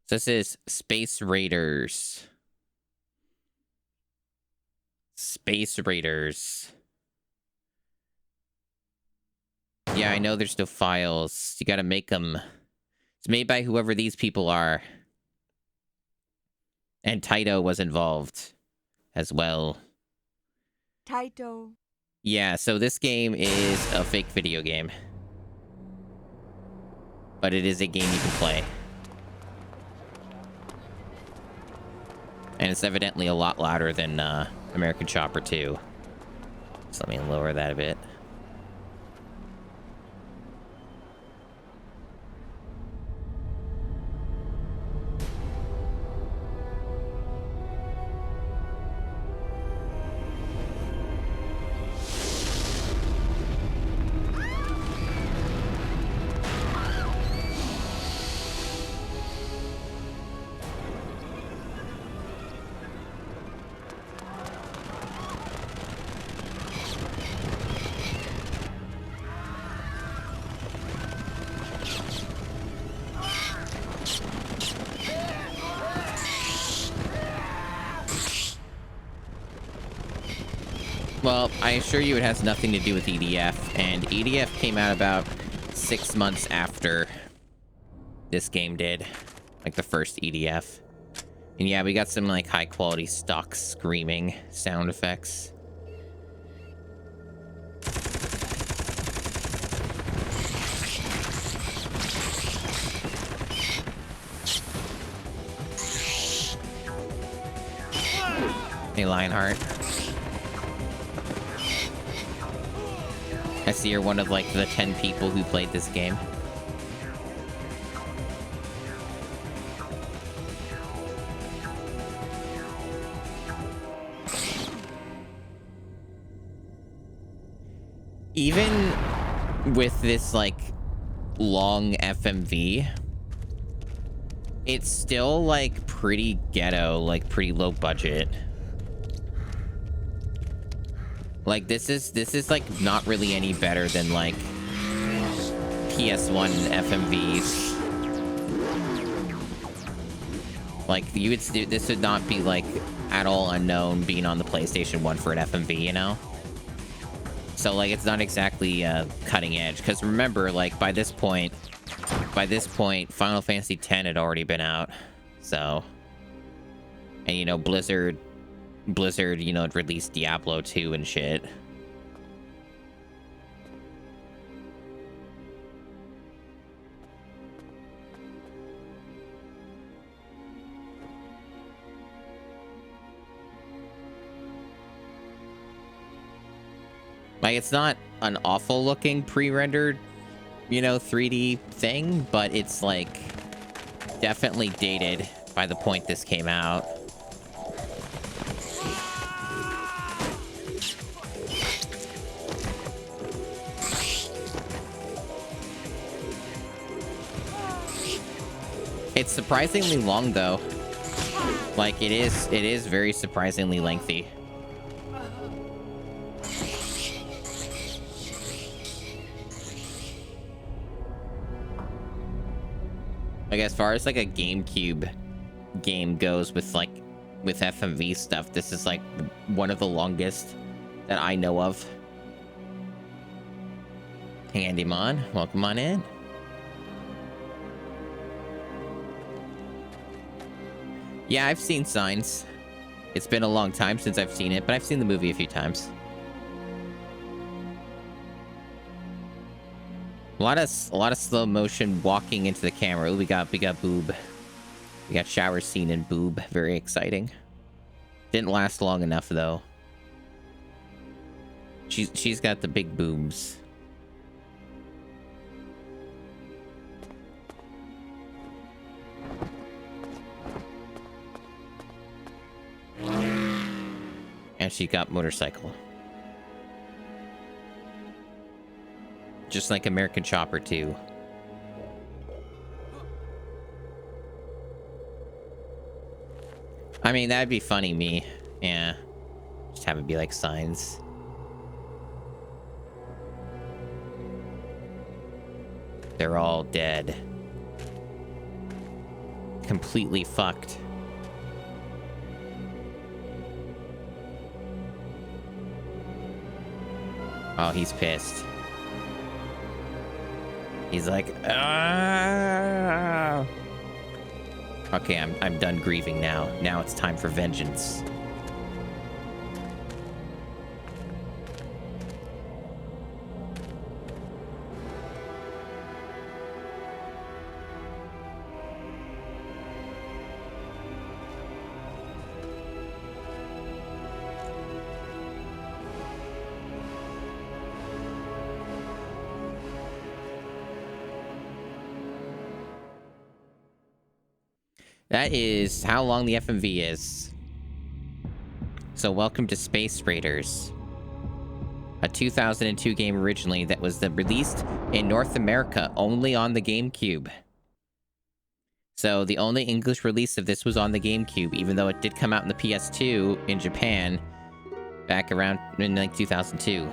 So this is Space Raiders. Space Raiders. Yeah, I know there's no files. You gotta make them. It's made by whoever these people are. And Taito was involved as well. Taito. Yeah, so this game is a fake video game. But it is a game you can play. And it's evidently a lot louder than American Chopper 2. So let me lower that a bit. Well, I assure you it has nothing to do with EDF, and EDF came out about 6 months after this game did, like the first EDF. And yeah, we got some like high quality stock screaming sound effects. Hey, Lionheart. I see you're one of like the 10 people who played this game. Even with this like long FMV, it's still like pretty ghetto, like pretty low budget. Like this is like not really any better than like PS1 FMVs. Like this would not be like at all unknown being on the PlayStation 1 for an FMV, you know? So like it's not exactly cutting edge, because remember, like by this point Final Fantasy X had already been out. So, and you know, Blizzard, you know, released Diablo 2 and shit. Like, it's not an awful looking pre-rendered, you know, 3D thing, but it's like definitely dated by the point this came out. It's surprisingly long though. Like it is very surprisingly lengthy. Like as far as like a GameCube game goes with FMV stuff, this is like one of the longest that I know of. Handymon, welcome on in. Yeah, I've seen Signs. It's been a long time since I've seen it, but I've seen the movie a few times. A lot of slow motion walking into the camera. Ooh, we got boob. We got shower scene and boob. Very exciting. Didn't last long enough though. She's got the big boobs. And she got motorcycle. Just like American Chopper 2. I mean, that'd be funny, me. Yeah. Just have it be like Signs. They're all dead. completely fucked. Oh, he's pissed. He's like, ah! Okay, I'm done grieving now. Now it's time for vengeance. That is how long the FMV is. So welcome to Space Raiders. A 2002 game originally that was released in North America only on the GameCube. So the only English release of this was on the GameCube, even though it did come out in the PS2 in Japan back around in like 2002.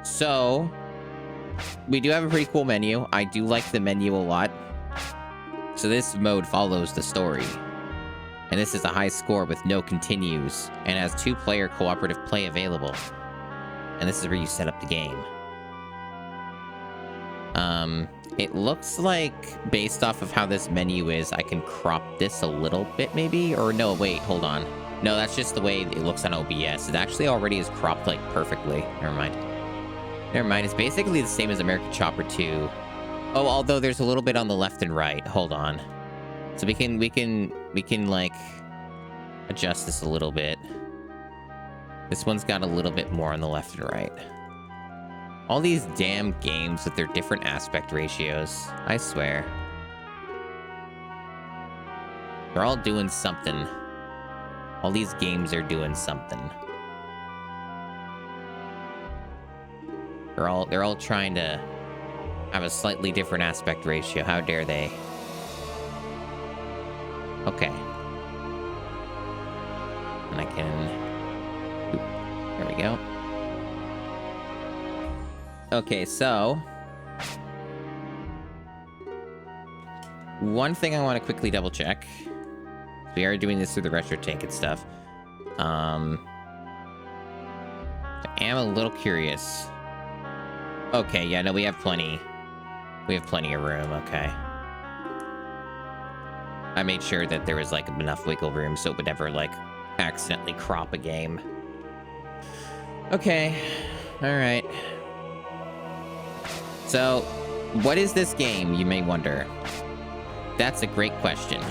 So we do have a pretty cool menu. I do like the menu a lot. So this mode follows the story. And this is a high score with no continues, and has 2-player cooperative play available. And this is where you set up the game. It looks like, based off of how this menu is, I can crop this a little bit, maybe? Or no, wait, hold on. No, that's just the way it looks on OBS. It actually already is cropped, like, perfectly. Never mind. Never mind, it's basically the same as American Chopper 2. Oh, although there's a little bit on the left and right. Hold on. So we can like adjust this a little bit. This one's got a little bit more on the left and right. All these damn games with their different aspect ratios. I swear. They're all doing something. All these games are doing something. They're all trying to have a slightly different aspect ratio. How dare they? Okay. And I can... Oop, there we go. Okay, so... one thing I want to quickly double check. We are doing this through the retro tank and stuff. I am a little curious. Okay, yeah, no, we have plenty. We have plenty of room, okay. I made sure that there was, like, enough wiggle room so it would never, like, accidentally crop a game. Okay. Alright. So, what is this game, you may wonder? That's a great question.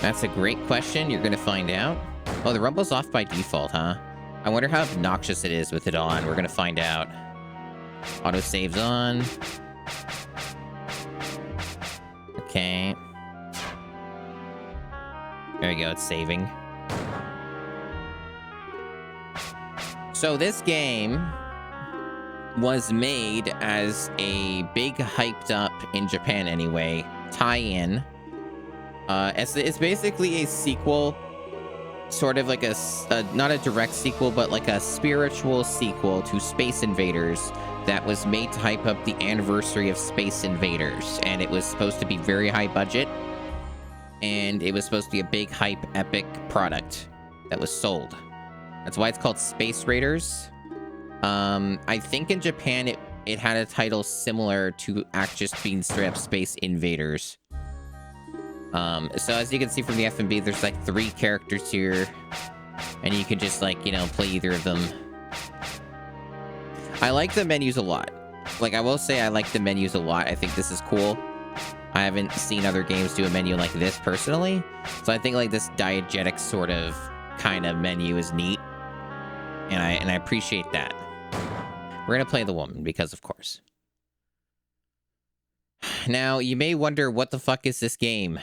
That's a great question. You're gonna find out. Oh, the rumble's off by default, huh? I wonder how obnoxious it is with it on. We're gonna find out. Autosave's on. Okay. There we go, it's saving. So this game was made as a big hyped up, in Japan anyway, tie-in. It's basically a sequel, sort of like a not a direct sequel, but like a spiritual sequel to Space Invaders that was made to hype up the anniversary of Space Invaders. And it was supposed to be very high budget. And it was supposed to be a big hype epic product that was sold. That's why it's called Space Raiders. I think in Japan it had a title similar to just being straight up Space Invaders. So as you can see from the FMV, there's like 3 characters here. And you can just like, you know, play either of them. I like the menus a lot. Like, I will say I like the menus a lot. I think this is cool. I haven't seen other games do a menu like this personally. So I think like this diegetic sort of kind of menu is neat. And I appreciate that. We're gonna play the woman because of course. Now, you may wonder, what the fuck is this game?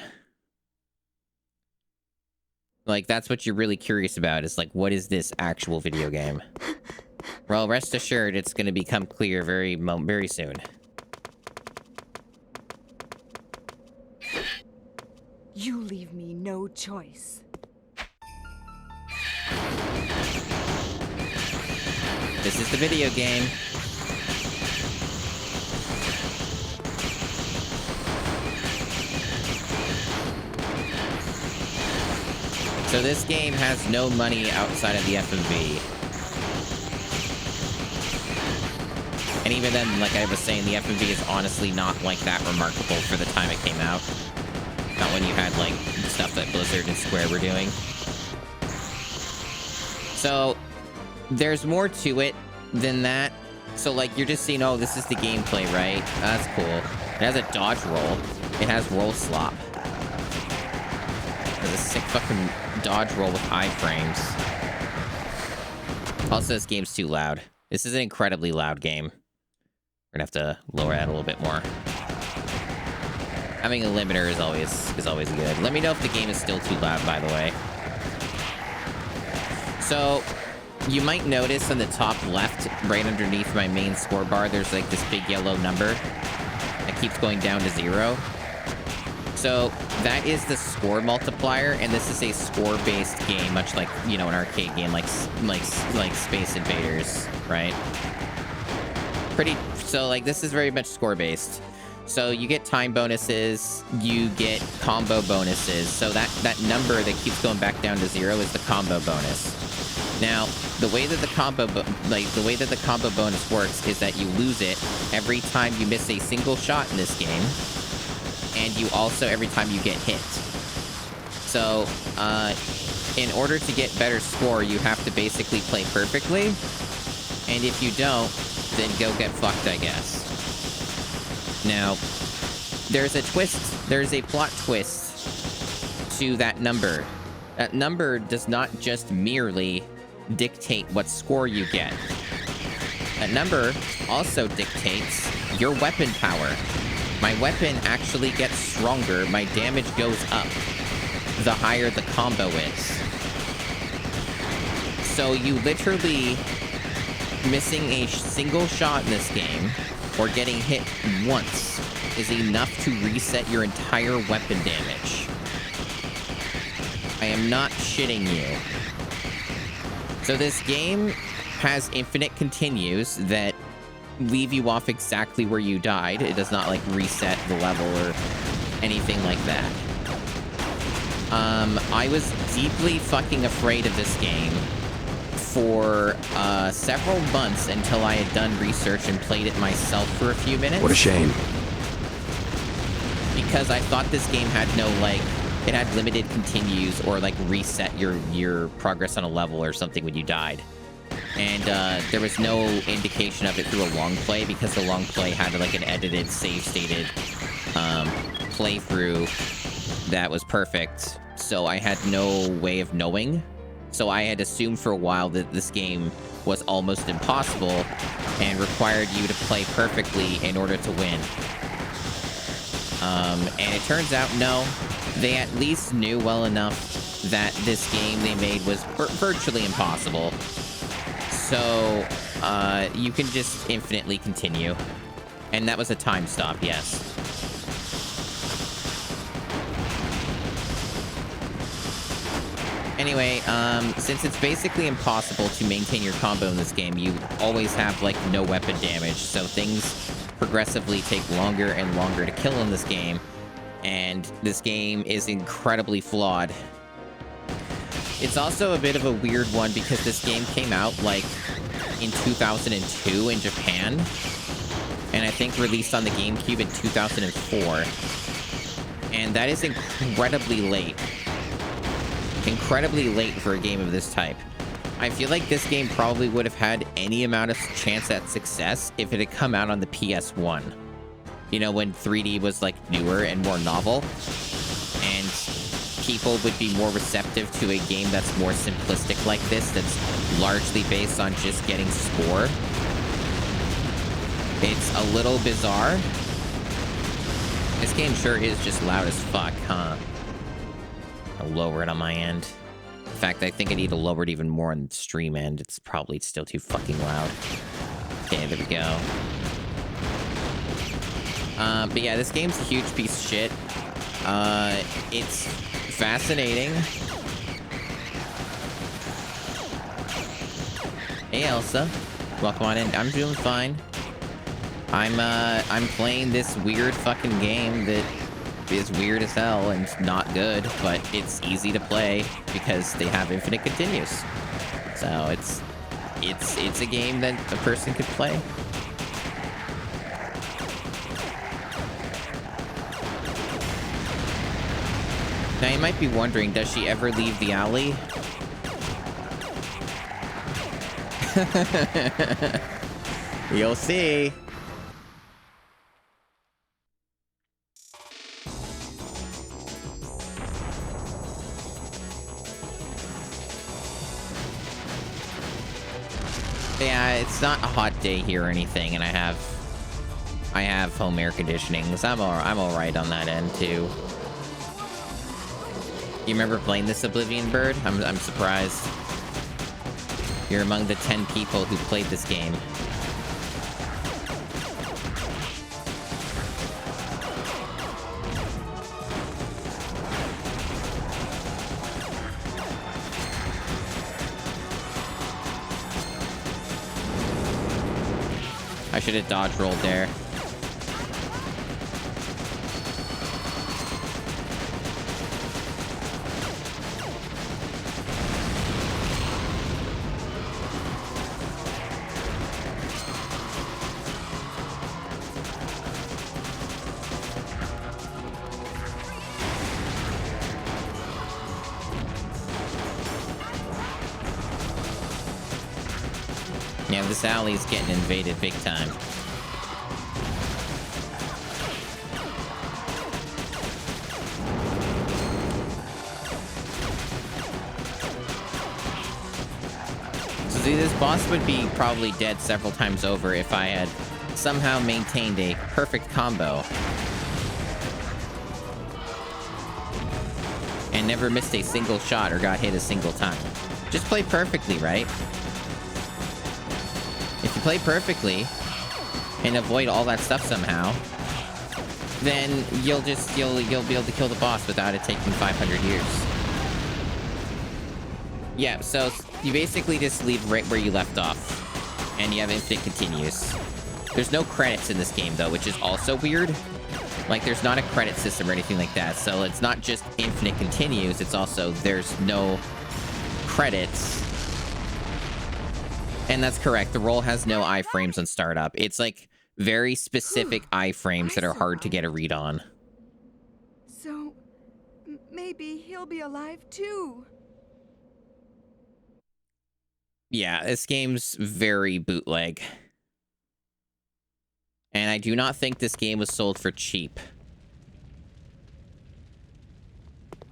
Like, that's what you're really curious about, is like, what is this actual video game? Well, rest assured, it's gonna become clear very soon. You leave me no choice. This is the video game. So this game has no money outside of the FMV. And even then, like I was saying, the FMV is honestly not like that remarkable for the time it came out. Not when you had like stuff that Blizzard and Square were doing. So there's more to it than that. So like you're just seeing, oh, this is the gameplay, right? That's cool. It has a dodge roll. It has roll slop. There's a sick fucking dodge roll with iframes. Also, this game's too loud. This is an incredibly loud game. We're gonna have to lower that a little bit more. Having a limiter is always good. Let me know if the game is still too loud, by the way. So you might notice on the top left, right underneath my main score bar, there's like this big yellow number that keeps going down to 0. So that is the score multiplier, and this is a score-based game, much like, you know, an arcade game like Space Invaders, right? So like this is very much score-based. So you get time bonuses, you get combo bonuses. So that number that keeps going back down to 0 is the combo bonus. Now, the way that the combo bonus works is that you lose it every time you miss a single shot in this game, and you also every time you get hit. So, in order to get better score, you have to basically play perfectly, and if you don't, then go get fucked, I guess. Now, there's a plot twist to that number. That number does not just merely dictate what score you get. That number also dictates your weapon power. My weapon actually gets stronger, my damage goes up the higher the combo is. So you literally missing a single shot in this game, or getting hit once, is enough to reset your entire weapon damage. I am not shitting you. So this game has infinite continues that leave you off exactly where you died. It does not, like, reset the level or anything like that. I was deeply fucking afraid of this game for several months until I had done research and played it myself for a few minutes. What a shame. Because I thought this game had no, like, it had limited continues or, like, reset your progress on a level or something when you died. And there was no indication of it through a long play, because the long play had, like, an edited, save-stated playthrough that was perfect. So I had no way of knowing. So I had assumed for a while that this game was almost impossible and required you to play perfectly in order to win. And it turns out, no, they at least knew well enough that this game they made was virtually impossible. So you can just infinitely continue. And that was a time stop, yes. Anyway, since it's basically impossible to maintain your combo in this game, you always have, like, no weapon damage, so things progressively take longer and longer to kill in this game, and this game is incredibly flawed. It's also a bit of a weird one because this game came out, like, in 2002 in Japan, and I think released on the GameCube in 2004, and that is incredibly late. Incredibly late for a game of this type. I feel like this game probably would have had any amount of chance at success if it had come out on the PS1. You know, when 3D was, like, newer and more novel, and people would be more receptive to a game that's more simplistic like this, that's largely based on just getting score. It's a little bizarre. This game sure is just loud as fuck, huh? I'll lower it on my end. In fact, I think I need to lower it even more on the stream end. It's probably still too fucking loud. Okay, there we go. But yeah, this game's a huge piece of shit. It's fascinating. Hey, Elsa. Welcome on in. I'm doing fine. I'm playing this weird fucking game that is weird as hell and not good, but it's easy to play because they have infinite continues. So it's a game that a person could play. Now you might be wondering, does she ever leave the alley? You'll see. Yeah, it's not a hot day here or anything, and I have home air conditioning, so I'm all right on that end too. You remember playing this Oblivion Bird? I'm surprised. You're among the 10 people who played this game. I should have dodge rolled there. Yeah, this alley's getting invaded big time. So see, this boss would be probably dead several times over if I had somehow maintained a perfect combo and never missed a single shot or got hit a single time. Just play perfectly, right? If you play perfectly and avoid all that stuff somehow, then you'll be able to kill the boss without it taking 500 years. Yeah, so you basically just leave right where you left off, and you have infinite continues. There's no credits in this game though, which is also weird. Like, there's not a credit system or anything like that, so it's not just infinite continues, it's also there's no credits. And that's correct. The roll has no iframes on startup. It's like very specific iframes that are hard to get a read on. So, maybe he'll be alive too. Yeah, this game's very bootleg. And I do not think this game was sold for cheap.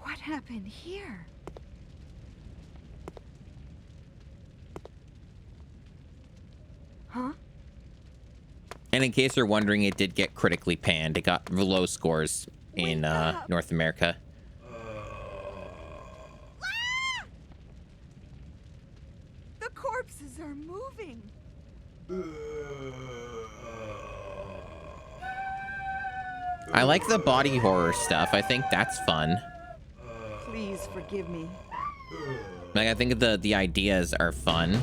What happened here? Huh? And in case you're wondering, it did get critically panned. It got low scores in North America. The corpses are moving. I like the body horror stuff. I think that's fun. Please forgive me. Like, I think the ideas are fun.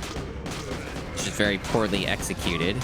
It's just very poorly executed.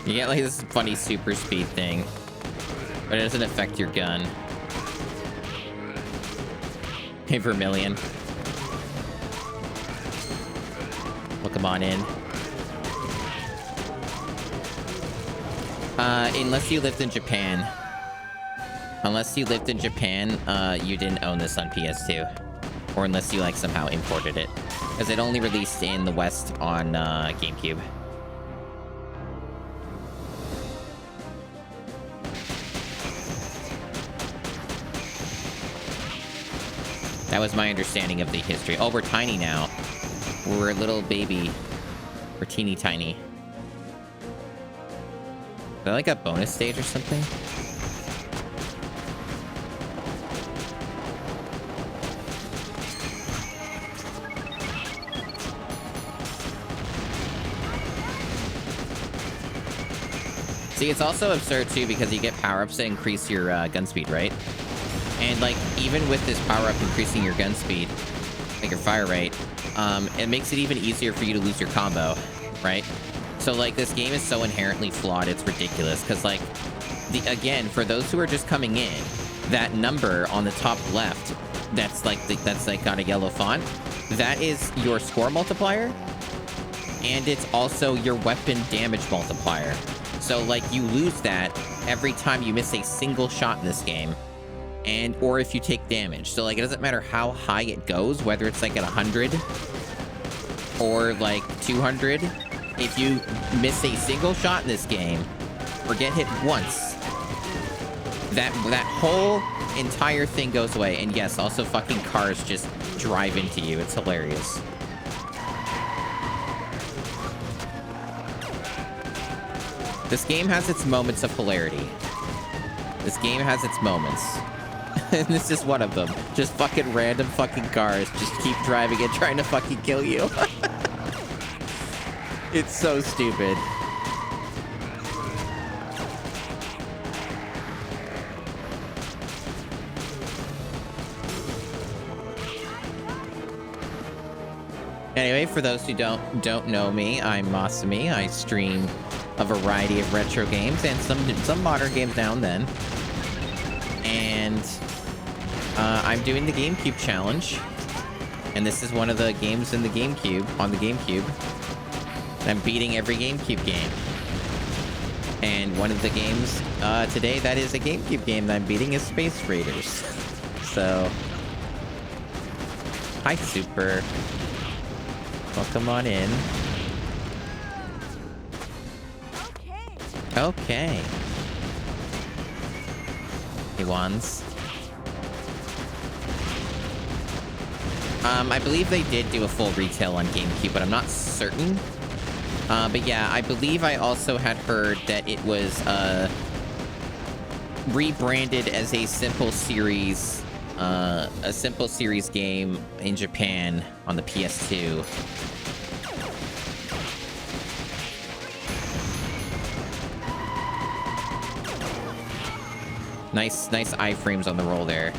You get like this funny super speed thing, but it doesn't affect your gun. Hey, Vermilion. Well, come on in. Unless you lived in Japan. Unless you lived in Japan, you didn't own this on PS2. Or unless you, like, somehow imported it. Because it only released in the West on, GameCube. That was my understanding of the history. Oh, we're tiny now. We're a little baby Or teeny tiny. Is that like a bonus stage or something? See, it's also absurd too because you get power-ups that increase your gun speed, right? And like, even with this power-up increasing your gun speed, like your fire rate, it makes it even easier for you to lose your combo, right? So like, this game is so inherently flawed, it's ridiculous. Because like, again, for those who are just coming in, that number on the top left, that's like got a yellow font, that is your score multiplier, and it's also your weapon damage multiplier. So like, you lose that every time you miss a single shot in this game, and or if you take damage. So like, it doesn't matter how high it goes, whether it's like at 100 or like 200. If you miss a single shot in this game or get hit once, that whole entire thing goes away. And yes, also fucking cars just drive into you. It's hilarious. This game has its moments of hilarity. This game has its moments. And this is one of them. Just fucking random fucking cars just keep driving and trying to fucking kill you. It's so stupid. Anyway, for those who don't know me, I'm Masami. I stream a variety of retro games and some modern games now and then. And I'm doing the GameCube challenge, and this is one of the games in the GameCube, on the GameCube. I'm beating every GameCube game. And one of the games today that is a GameCube game that I'm beating is Space Raiders. So, hi Super. Welcome on in. Okay. Hey, Wands. I believe they did do a full retail on GameCube, but I'm not certain. But yeah, I believe I also had heard that it was rebranded as a simple series game in Japan on the PS2. Nice iframes on the roll there.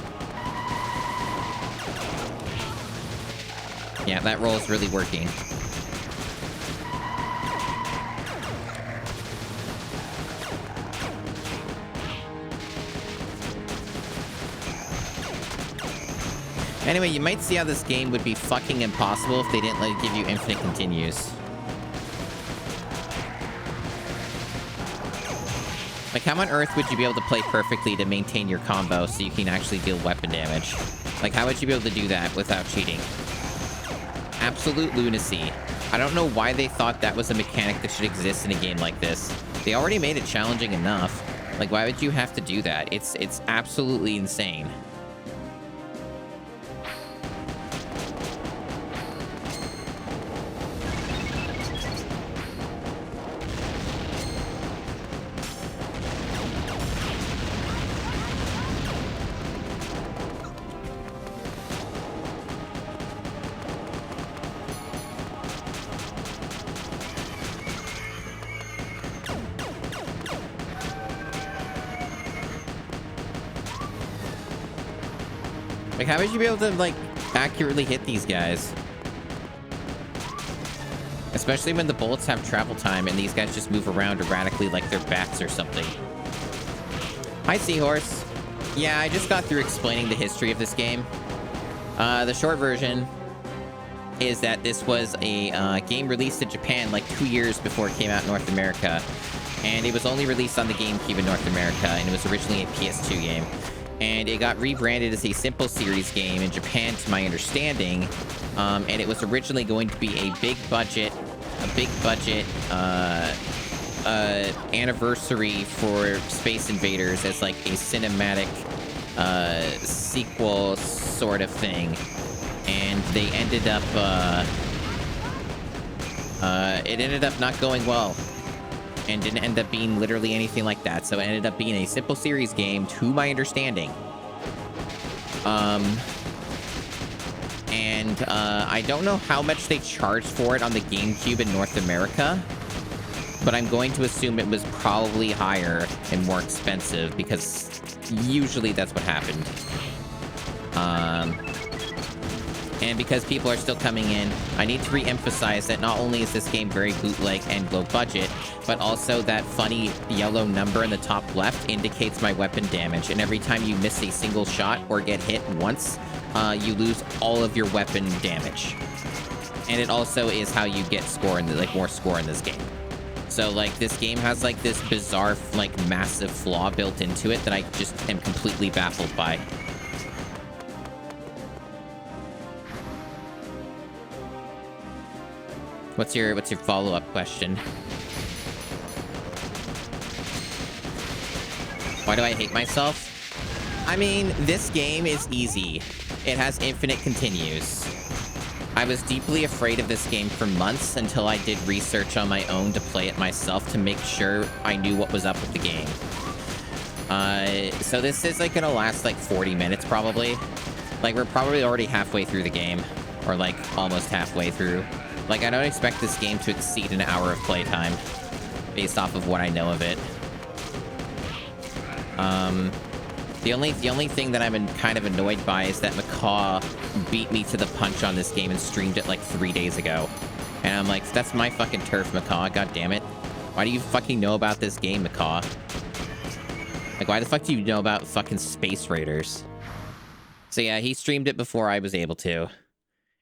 Yeah, that roll is really working. Anyway, you might see how this game would be fucking impossible if they didn't give you infinite continues. Like, how on earth would you be able to play perfectly to maintain your combo so you can actually deal weapon damage? Like, how would you be able to do that without cheating? Absolute lunacy. I don't know why they thought that was a mechanic that should exist in a game like this. They already made it challenging enough. Like, why would you have to do that? It's absolutely insane. Like, how would you be able to, like, accurately hit these guys? Especially when the bullets have travel time and these guys just move around erratically like they're bats or something. Hi, Seahorse. Yeah, I just got through explaining the history of this game. The short version is that this was a game released in Japan like 2 years before it came out in North America. And it was only released on the GameCube in North America, and it was originally a PS2 game. And it got rebranded as a simple series game in Japan, to my understanding. And it was originally going to be a big budget anniversary for Space Invaders as like a cinematic sequel sort of thing. And they ended up It ended up not going well. And didn't end up being literally anything like that. So it ended up being a simple series game, to my understanding. I don't know how much they charged for it on the GameCube in North America, but I'm going to assume it was probably higher and more expensive, because usually that's what happened. And because people are still coming in, I need to re-emphasize that not only is this game very bootleg and low budget, but also that funny yellow number in the top left indicates my weapon damage, and every time you miss a single shot or get hit once, you lose all of your weapon damage. And it also is how you get score in more score in this game. So, like, this game has, like, this bizarre, like, massive flaw built into it that I just am completely baffled by. What's your follow-up question? Why do I hate myself? I mean, this game is easy. It has infinite continues. I was deeply afraid of this game for months until I did research on my own to play it myself to make sure I knew what was up with the game. So this is like gonna last like 40 minutes probably. Like, we're probably already halfway through the game, or like almost halfway through. Like, I don't expect this game to exceed an hour of playtime based off of what I know of it. The only thing that I'm kind of annoyed by is that Macaw beat me to the punch on this game and streamed it like 3 days ago. And I'm like, that's my fucking turf, Macaw, god damn it. Why do you fucking know about this game, Macaw? Like, why the fuck do you know about fucking Space Raiders? So yeah, he streamed it before I was able to.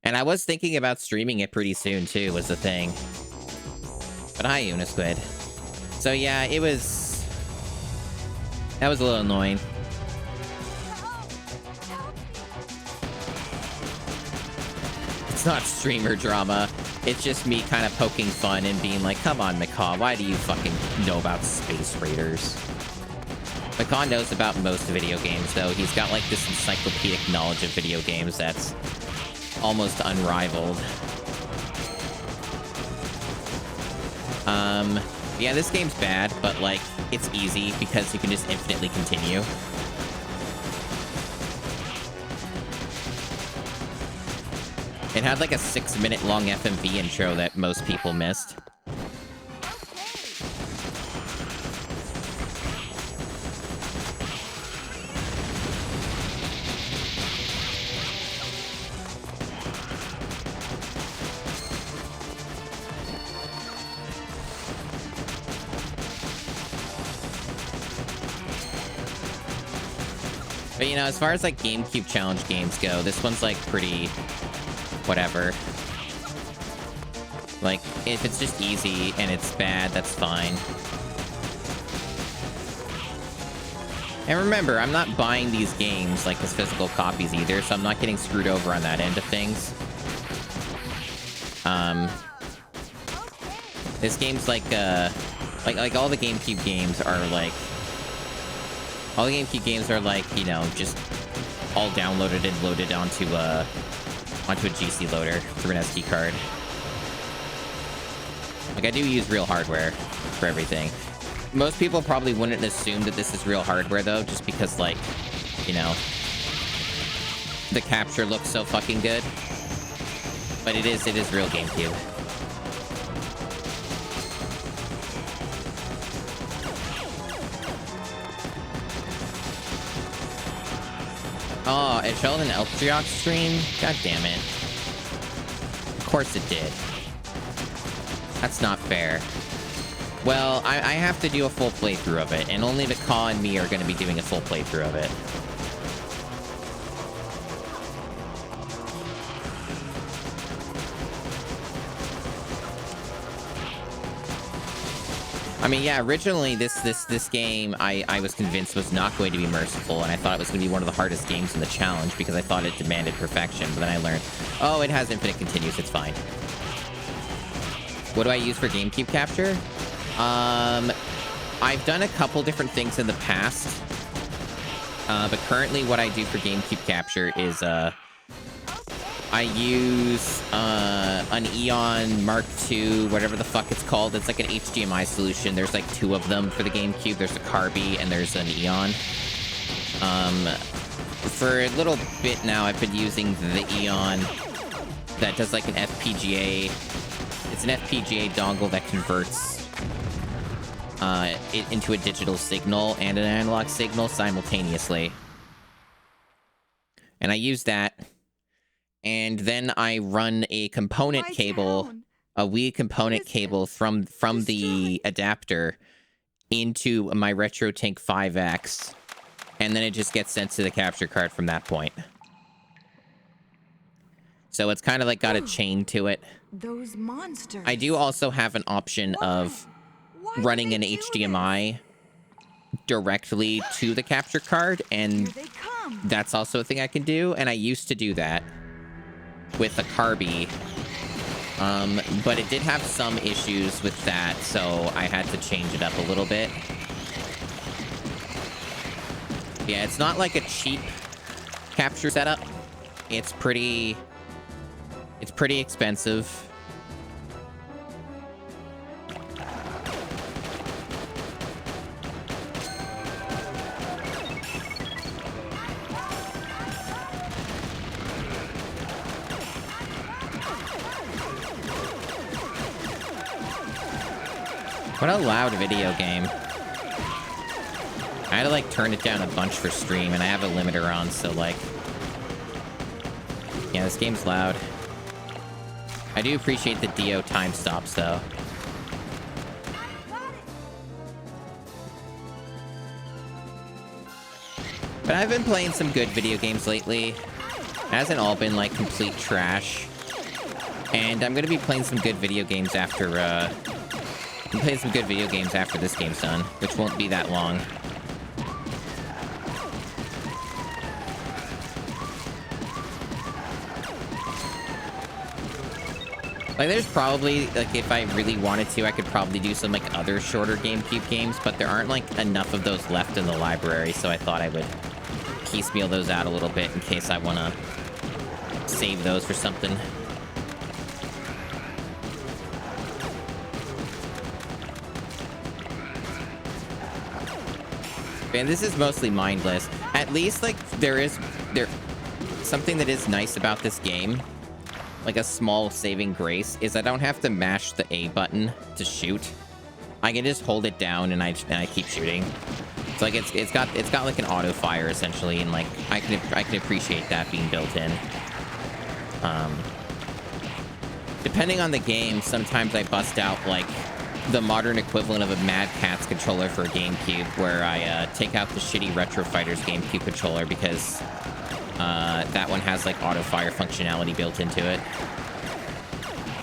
And I was thinking about streaming it pretty soon, too, was the thing. But hi, Unisquid. So yeah, it was... That was a little annoying. It's not streamer drama. It's just me kind of poking fun and being like, come on, Macaw, why do you fucking know about Space Raiders? Macaw knows about most video games, though. He's got, like, this encyclopedic knowledge of video games that's almost unrivaled. Yeah, this game's bad, but, like, it's easy because you can just infinitely continue. It had, like, a 6-minute long FMV intro that most people missed. But, you know, as far as, like, GameCube challenge games go, this one's, like, pretty... whatever. Like, if it's just easy and it's bad, that's fine. And remember, I'm not buying these games, like, as physical copies either, so I'm not getting screwed over on that end of things. This game's, like all the GameCube games are, like... All the GameCube games are, like, you know, just all downloaded and loaded onto a GC loader through an SD card. Like, I do use real hardware for everything. Most people probably wouldn't assume that this is real hardware, though, just because, like, you know, the capture looks so fucking good. But it is real GameCube. Oh, it showed an Eltriox stream? God damn it. Of course it did. That's not fair. Well, I have to do a full playthrough of it, and only Macaw and me are going to be doing a full playthrough of it. I mean, yeah, originally this game I was convinced was not going to be merciful, and I thought it was going to be one of the hardest games in the challenge because I thought it demanded perfection, but then I learned, oh, it has infinite continues, it's fine. What do I use for GameCube capture? I've done a couple different things in the past, but currently what I do for GameCube capture is, I use an Eon Mark II, whatever the fuck it's called. It's like an HDMI solution. There's like 2 of them for the GameCube. There's a Carby and there's an Eon. For a little bit now, I've been using the Eon that does like an FPGA. It's an FPGA dongle that converts it into a digital signal and an analog signal simultaneously. And I use that. And then I run a component cable, a Wii component cable from the adapter into my RetroTink 5X. And then it just gets sent to the capture card from that point. So it's kind of like got a chain to it. Those monsters. I do also have an option of running an HDMI directly to the capture card, and that's also a thing I can do, and I used to do that with a Carby, but it did have some issues with that, so I had to change it up a little bit. Yeah, it's not like a cheap capture setup. It's pretty expensive. What a loud video game. I had to like turn it down a bunch for stream, and I have a limiter on, so like, yeah, this game's loud. I do appreciate the Dio time stops though. But I've been playing some good video games lately. It hasn't all been like complete trash. And I'm gonna be playing some good video games after I'm playing some good video games after this game's done, which won't be that long. Like, there's probably, like, if I really wanted to, I could probably do some, like, other shorter GameCube games, but there aren't, like, enough of those left in the library, so I thought I would piecemeal those out a little bit in case I want to save those for something. Man, this is mostly mindless. At least, like, there something that is nice about this game, like a small saving grace, is I don't have to mash the A button to shoot. I can just hold it down and I keep shooting. So like it's got like an auto fire essentially, and like I can appreciate that being built in. Depending on the game, sometimes I bust out like the modern equivalent of a Mad Catz controller for a GameCube, where I take out the shitty Retro Fighters GameCube controller because that one has like auto fire functionality built into it.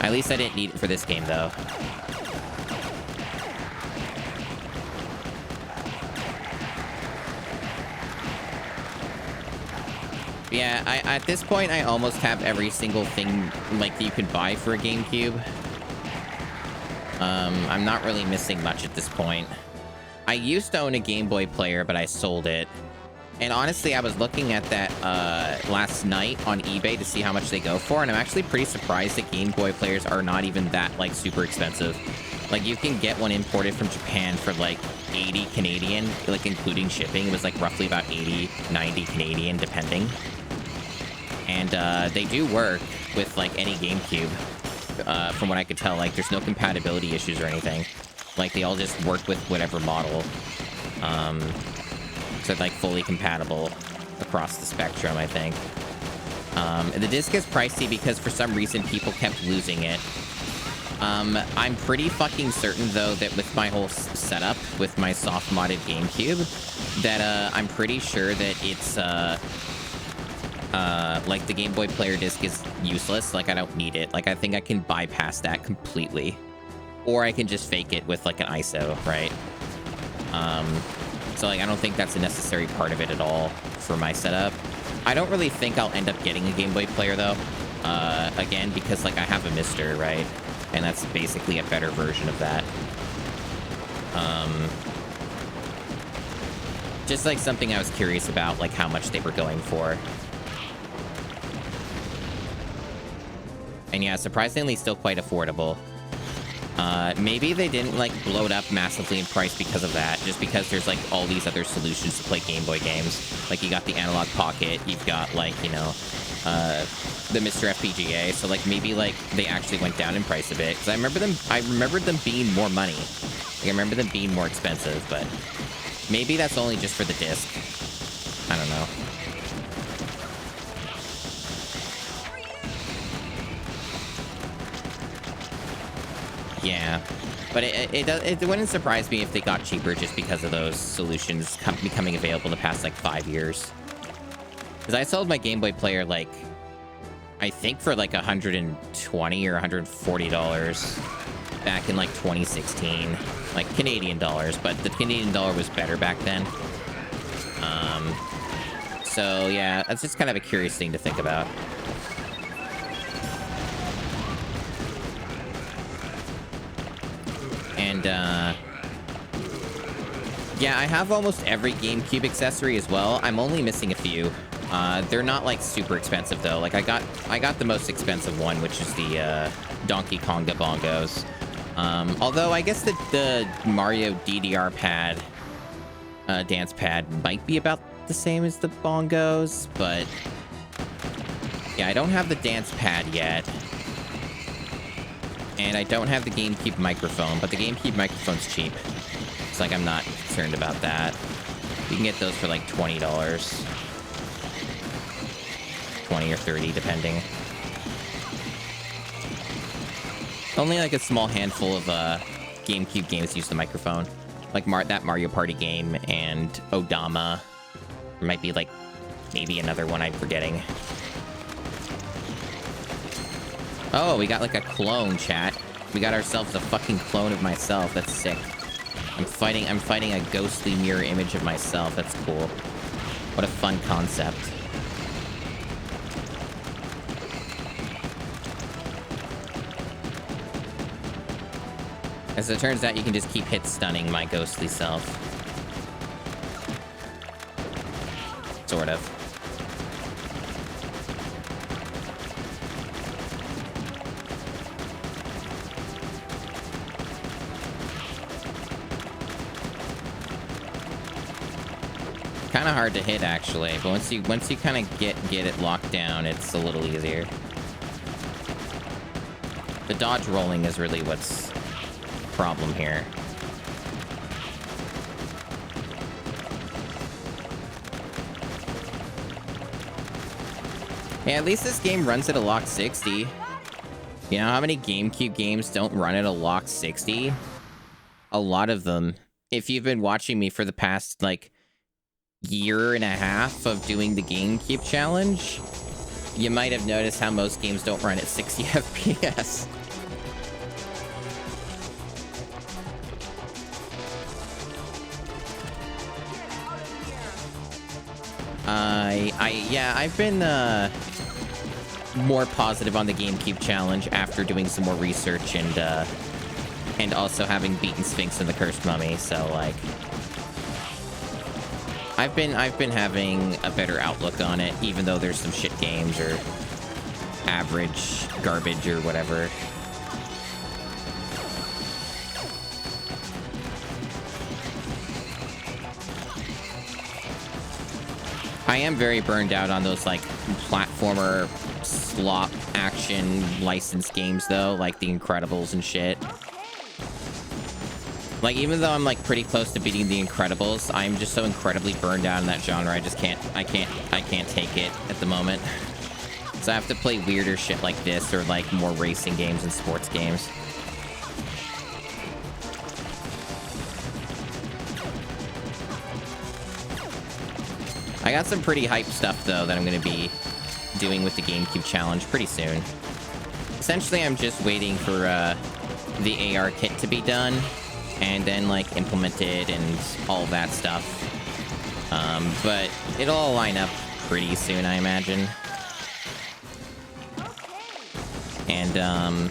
At least I didn't need it for this game though. Yeah, at this point I almost have every single thing like you could buy for a GameCube. I'm not really missing much at this point. I used to own a Game Boy player, but I sold it. And honestly, I was looking at that last night on eBay to see how much they go for, and I'm actually pretty surprised that Game Boy players are not even that, like, super expensive. Like, you can get one imported from Japan for, like, 80 Canadian, like, including shipping. It was, like, roughly about 80, 90 Canadian, depending. And they do work with, like, any GameCube, from what I could tell. Like, there's no compatibility issues or anything. Like, they all just work with whatever model. So like fully compatible across the spectrum, I think. The disc is pricey because for some reason people kept losing it. I'm pretty fucking certain though that with my whole setup, with my soft modded GameCube, that I'm pretty sure that it's like the Game Boy player disc is useless. Like I don't need it. Like I think I can bypass that completely, or I can just fake it with like an ISO, right? So, like, I don't think that's a necessary part of it at all for my setup. I don't really think I'll end up getting a Game Boy player, though. Again, because, like, I have a Mister, right? And that's basically a better version of that. Just, like, something I was curious about, like, how much they were going for. And yeah, surprisingly still quite affordable. Maybe they didn't like blow it up massively in price because of that, just because there's like all these other solutions to play Game Boy games. Like you got the Analog Pocket, you've got like, you know, the Mr. FPGA. So like maybe like they actually went down in price a bit, because I remembered them being more money. Like, I remember them being more expensive, but maybe that's only just for the disc. I don't know. Yeah, but it wouldn't surprise me if they got cheaper just because of those solutions becoming available the past like 5 years. Because I sold my Game Boy player like, I think for like $120 or $140 back in like 2016, like Canadian dollars, but the Canadian dollar was better back then. So yeah, that's just kind of a curious thing to think about. And, yeah, I have almost every GameCube accessory as well. I'm only missing a few. They're not, like, super expensive, though. Like, I got the most expensive one, which is the, Donkey Konga bongos. Although, I guess the Mario DDR pad, dance pad might be about the same as the bongos, but... yeah, I don't have the dance pad yet. And I don't have the GameCube microphone, but the GameCube microphone's cheap. It's like I'm not concerned about that. You can get those for like $20. 20 or 30, depending. Only like a small handful of GameCube games use the microphone. Like that Mario Party game and Odama. There might be like maybe another one I'm forgetting. Oh, we got like a clone, chat. We got ourselves a fucking clone of myself. That's sick. I'm fighting a ghostly mirror image of myself. That's cool. What a fun concept. As it turns out, you can just keep hit stunning my ghostly self. Sort of. Kind of hard to hit, actually, but once you kind of get it locked down, it's a little easier. The dodge rolling is really what's the problem here. Yeah, at least this game runs at a lock 60. You know how many GameCube games don't run at a lock 60? A lot of them. If you've been watching me for the past, like, year and a half of doing the GameCube challenge, you might have noticed how most games don't run at 60 FPS. Yeah, I've been more positive on the GameCube challenge after doing some more research and also having beaten Sphinx and the Cursed Mummy. So like, I've been having a better outlook on it, even though there's some shit games or average garbage or whatever. I am very burned out on those, like, platformer slop action licensed games, though, like The Incredibles and shit. Like, even though I'm, like, pretty close to beating The Incredibles, I'm just so incredibly burned out in that genre, I just can't, I can't take it at the moment. So I have to play weirder shit like this, or, like, more racing games and sports games. I got some pretty hype stuff, though, that I'm going to be doing with the GameCube challenge pretty soon. Essentially, I'm just waiting for the AR kit to be done, and then, like, implemented and all that stuff. But it'll all line up pretty soon, I imagine. And,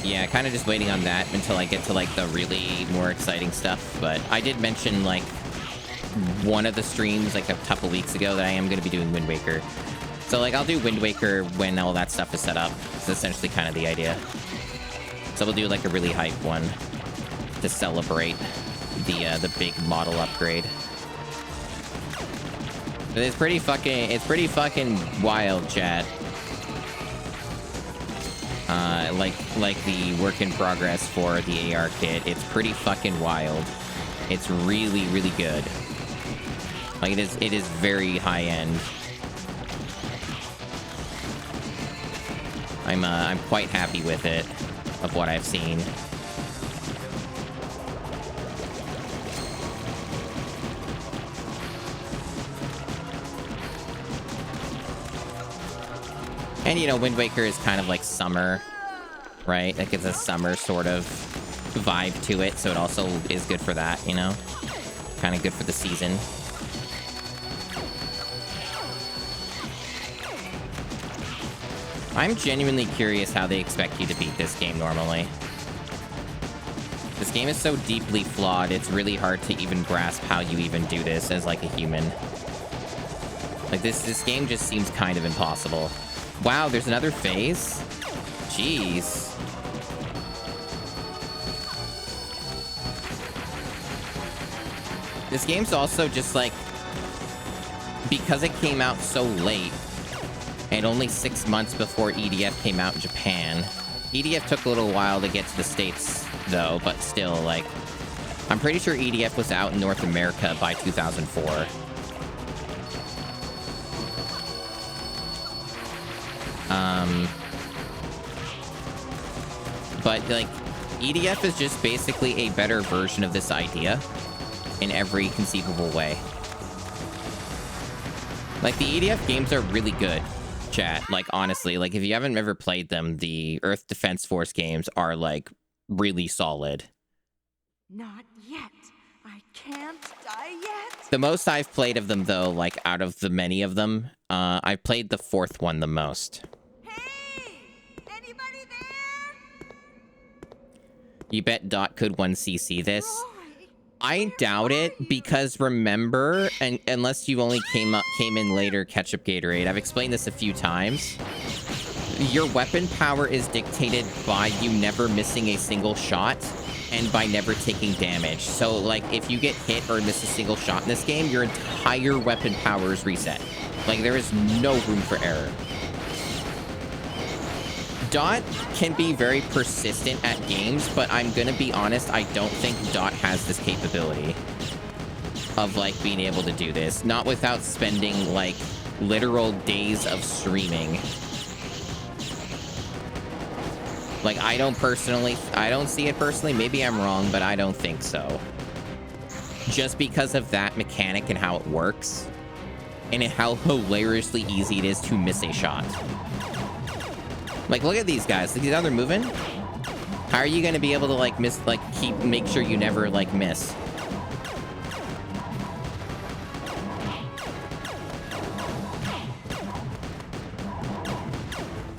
yeah, kind of just waiting on that until I get to, like, the really more exciting stuff. But I did mention, like, one of the streams, like, a couple weeks ago that I am going to be doing Wind Waker. So, like, I'll do Wind Waker when all that stuff is set up. It's essentially kind of the idea. So we'll do, like, a really hype one to celebrate the big model upgrade. But it's pretty fucking wild, chat. Like the work in progress for the AR kit. It's pretty fucking wild. It's really, really good. Like, it is very high end. I'm quite happy with it, of what I've seen. And, you know, Wind Waker is kind of like summer, right? Like, it's a summer sort of vibe to it, so it also is good for that, you know? Kind of good for the season. I'm genuinely curious how they expect you to beat this game normally. This game is so deeply flawed, it's really hard to even grasp how you even do this as, like, a human. Like, this game just seems kind of impossible. Wow, there's another phase? Jeez. This game's also just, like, because it came out so late, and only 6 months before EDF came out in Japan. EDF took a little while to get to the States, though, but still, like, I'm pretty sure EDF was out in North America by 2004. But, like, EDF is just basically a better version of this idea in every conceivable way. Like, the EDF games are really good, chat. Like, honestly, like, if you haven't ever played them, the Earth Defense Force games are, like, really solid. Not yet. I can't die yet. The most I've played of them, though, like, out of the many of them, I've played the 4th one the most. Hey! Anybody there? You bet Dot could 1cc this. Roy, I where doubt are it, you? because remember, and unless you only came in later, Ketchup Gatorade, I've explained this a few times. Your weapon power is dictated by you never missing a single shot and by never taking damage. So, like, if you get hit or miss a single shot in this game, your entire weapon power is reset. Like, there is no room for error. Dot can be very persistent at games, but I'm gonna be honest, I don't think Dot has this capability of, like, being able to do this. Not without spending, like, literal days of streaming. Like, I don't see it personally. Maybe I'm wrong, but I don't think so. Just because of that mechanic and how it works, and how hilariously easy it is to miss a shot. Like, look at these guys. Look at how they're moving. How are you gonna be able to, like, make sure you never, like, miss?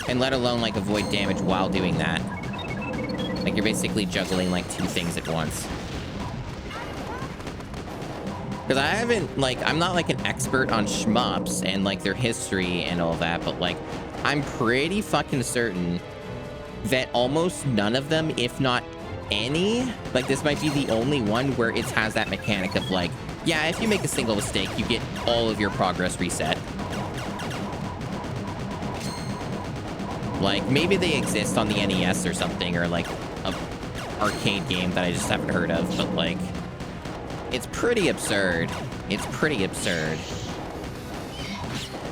And let alone, like, avoid damage while doing that. Like, you're basically juggling, like, 2 things at once. Because I haven't, like, I'm not, like, an expert on shmups and, like, their history and all that, but, like, I'm pretty fucking certain that almost none of them, if not any, like, this might be the only one where it has that mechanic of, like, yeah, if you make a single mistake, you get all of your progress reset. Like, maybe they exist on the NES or something, or, like, a arcade game that I just haven't heard of, but, like, it's pretty absurd. It's pretty absurd.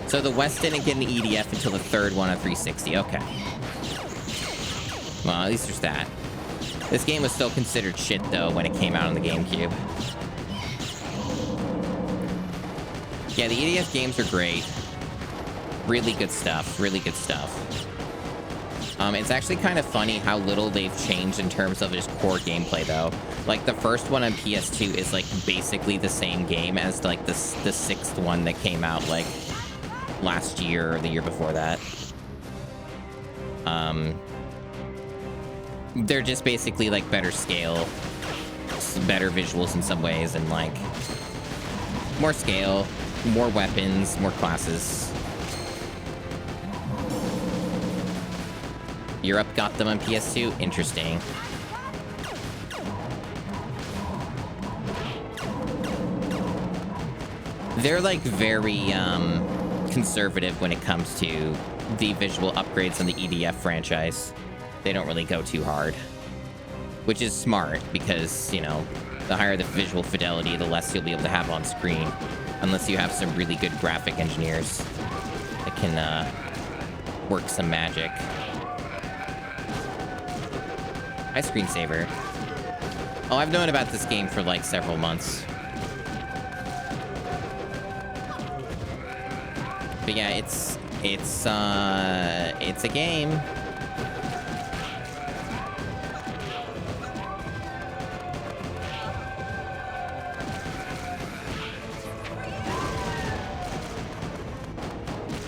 So the West didn't get an EDF until the 3rd one on 360. Okay. Well, at least there's that. This game was still considered shit, though, when it came out on the GameCube. Yeah, the EDF games are great. Really good stuff. Really good stuff. It's actually kind of funny how little they've changed in terms of just core gameplay, though. Like, the first one on PS2 is, like, basically the same game as, like, the 6th one that came out, like, last year or the year before that. They're just basically, like, better scale, better visuals in some ways, and, like, more scale, more weapons, more classes. Europe got them on PS2? Interesting. They're like very conservative when it comes to the visual upgrades on the EDF franchise. They don't really go too hard, which is smart because, you know, the higher the visual fidelity, the less you'll be able to have on screen, unless you have some really good graphic engineers that can work some magic. Hi, screensaver. Oh, I've known about this game for like several months. But yeah, it's a game.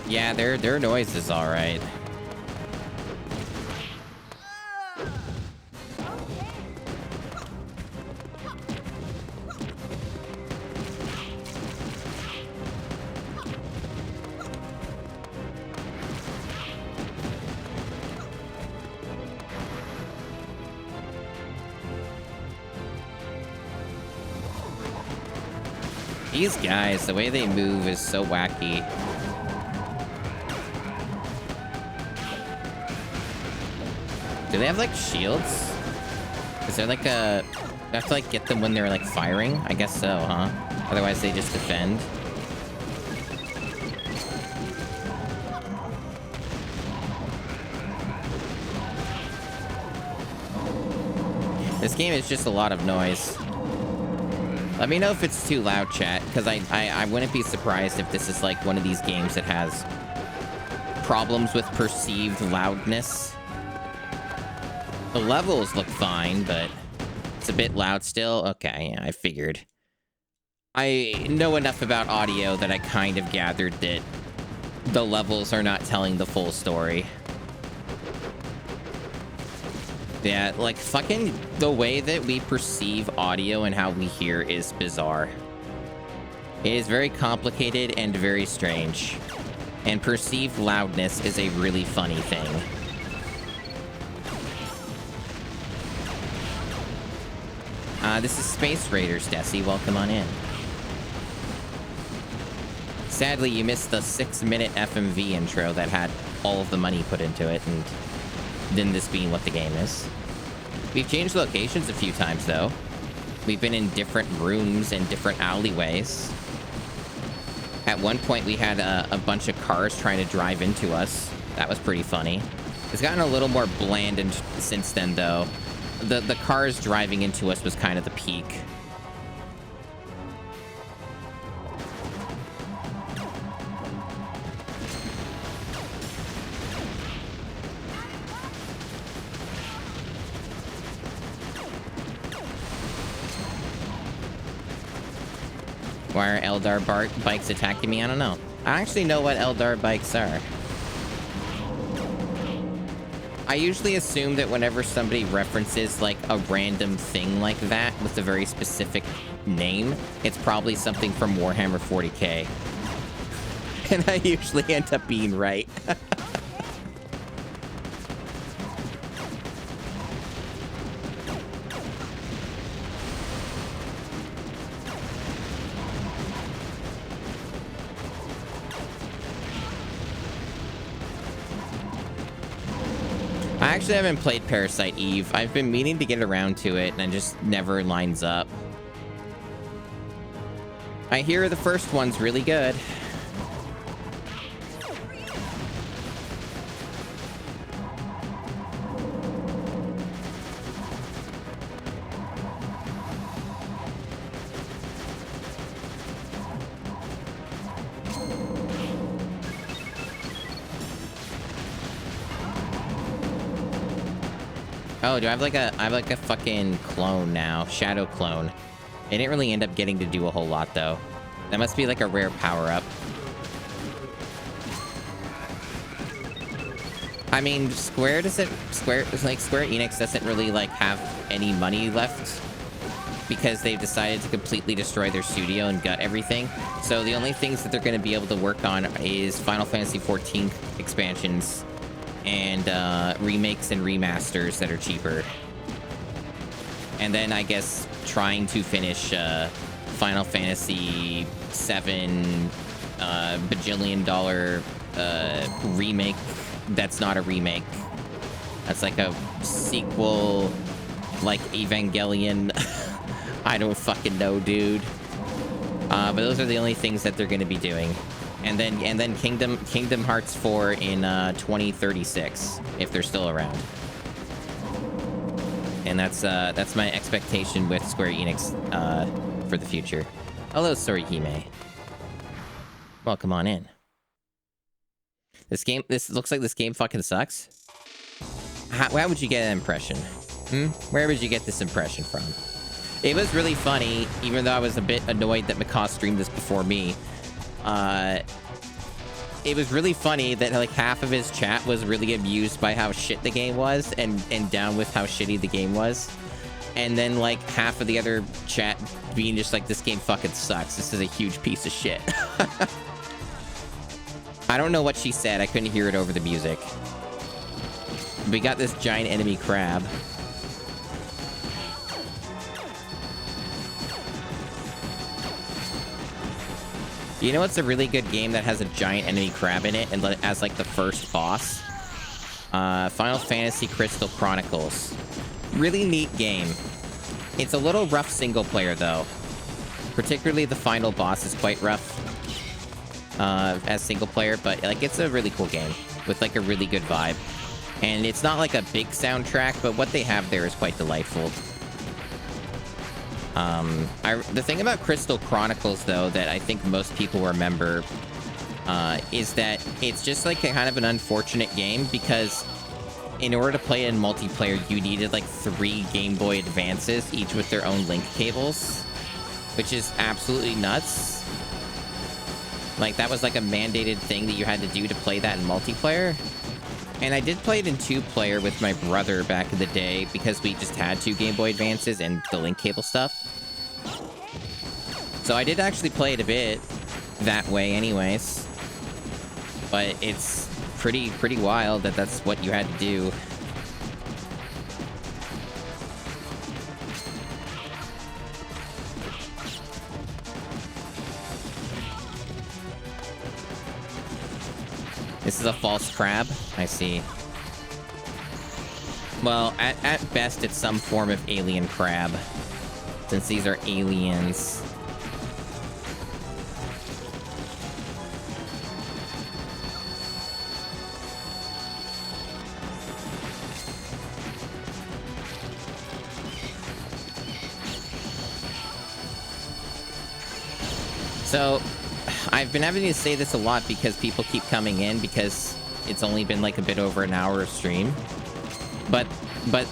Yeah, their noise is all right. These guys, the way they move is so wacky. Do they have like shields? Is there like a... Do I have to like get them when they're like firing? I guess so, huh? Otherwise they just defend. This game is just a lot of noise. Let me know if it's too loud, chat, because I wouldn't be surprised if this is like one of these games that has problems with perceived loudness. The levels look fine, but it's a bit loud still. Okay, yeah, I figured. I know enough about audio that I kind of gathered that the levels are not telling the full story. Yeah, like, fucking the way that we perceive audio and how we hear is bizarre. It is very complicated and very strange. And perceived loudness is a really funny thing. This is Space Raiders, Desi. Welcome on in. Sadly, you missed the 6-minute FMV intro that had all of the money put into it, and then this being what the game is. We've changed locations a few times, though. We've been in different rooms and different alleyways. At one point, we had a bunch of cars trying to drive into us. That was pretty funny. It's gotten a little more bland since then, though. The cars driving into us was kind of the peak. Why are Eldar bikes attacking me? I don't know. I actually know what Eldar bikes are. I usually assume that whenever somebody references like a random thing like that with a very specific name, it's probably something from Warhammer 40k. And I usually end up being right. I actually haven't played Parasite Eve. I've been meaning to get around to it, and it just never lines up. I hear the first one's really good. Oh, do I have like a fucking clone now? Shadow clone. It didn't really end up getting to do a whole lot though. That must be like a rare power-up. I mean, Square Enix doesn't really like have any money left because they've decided to completely destroy their studio and gut everything. So the only things that they're going to be able to work on is Final Fantasy XIV expansions and remakes and remasters that are cheaper. And then I guess trying to finish Final Fantasy VII bajillion-dollar remake that's not a remake. That's like a sequel, like Evangelion. I don't fucking know, dude. But those are the only things that they're going to be doing. And then Kingdom Hearts 4 in 2036, if they're still around. And that's my expectation with Square Enix for the future. Hello, Sorihime. Welcome on in. This looks like this game fucking sucks. How would you get that impression? Where would you get this impression from? It was really funny, even though I was a bit annoyed that Macaw streamed this before me. It was really funny that like half of his chat was really amused by how shit the game was and down with how shitty the game was. And then like half of the other chat being just like, this game fucking sucks. This is a huge piece of shit. I don't know what she said. I couldn't hear it over the music. We got this giant enemy crab. You know what's a really good game that has a giant enemy crab in it and as like the first boss? Final Fantasy Crystal Chronicles. Really neat game. It's a little rough single player though. Particularly the final boss is quite rough as single player, but like it's a really cool game with like a really good vibe. And it's not like a big soundtrack, but what they have there is quite delightful. The thing about Crystal Chronicles, though, that I think most people remember, is that it's just like a kind of an unfortunate game because in order to play it in multiplayer, you needed like 3 Game Boy Advances, each with their own link cables, which is absolutely nuts. Like that was like a mandated thing that you had to do to play that in multiplayer. And I did play it in 2-player with my brother back in the day because we just had 2 Game Boy Advances and the link cable stuff. So I did actually play it a bit that way anyways. But it's pretty wild that that's what you had to do. This is a false crab? I see. Well, at best, it's some form of alien crab. Since these are aliens. So, I've been having to say this a lot because people keep coming in because it's only been like a bit over an hour of stream. But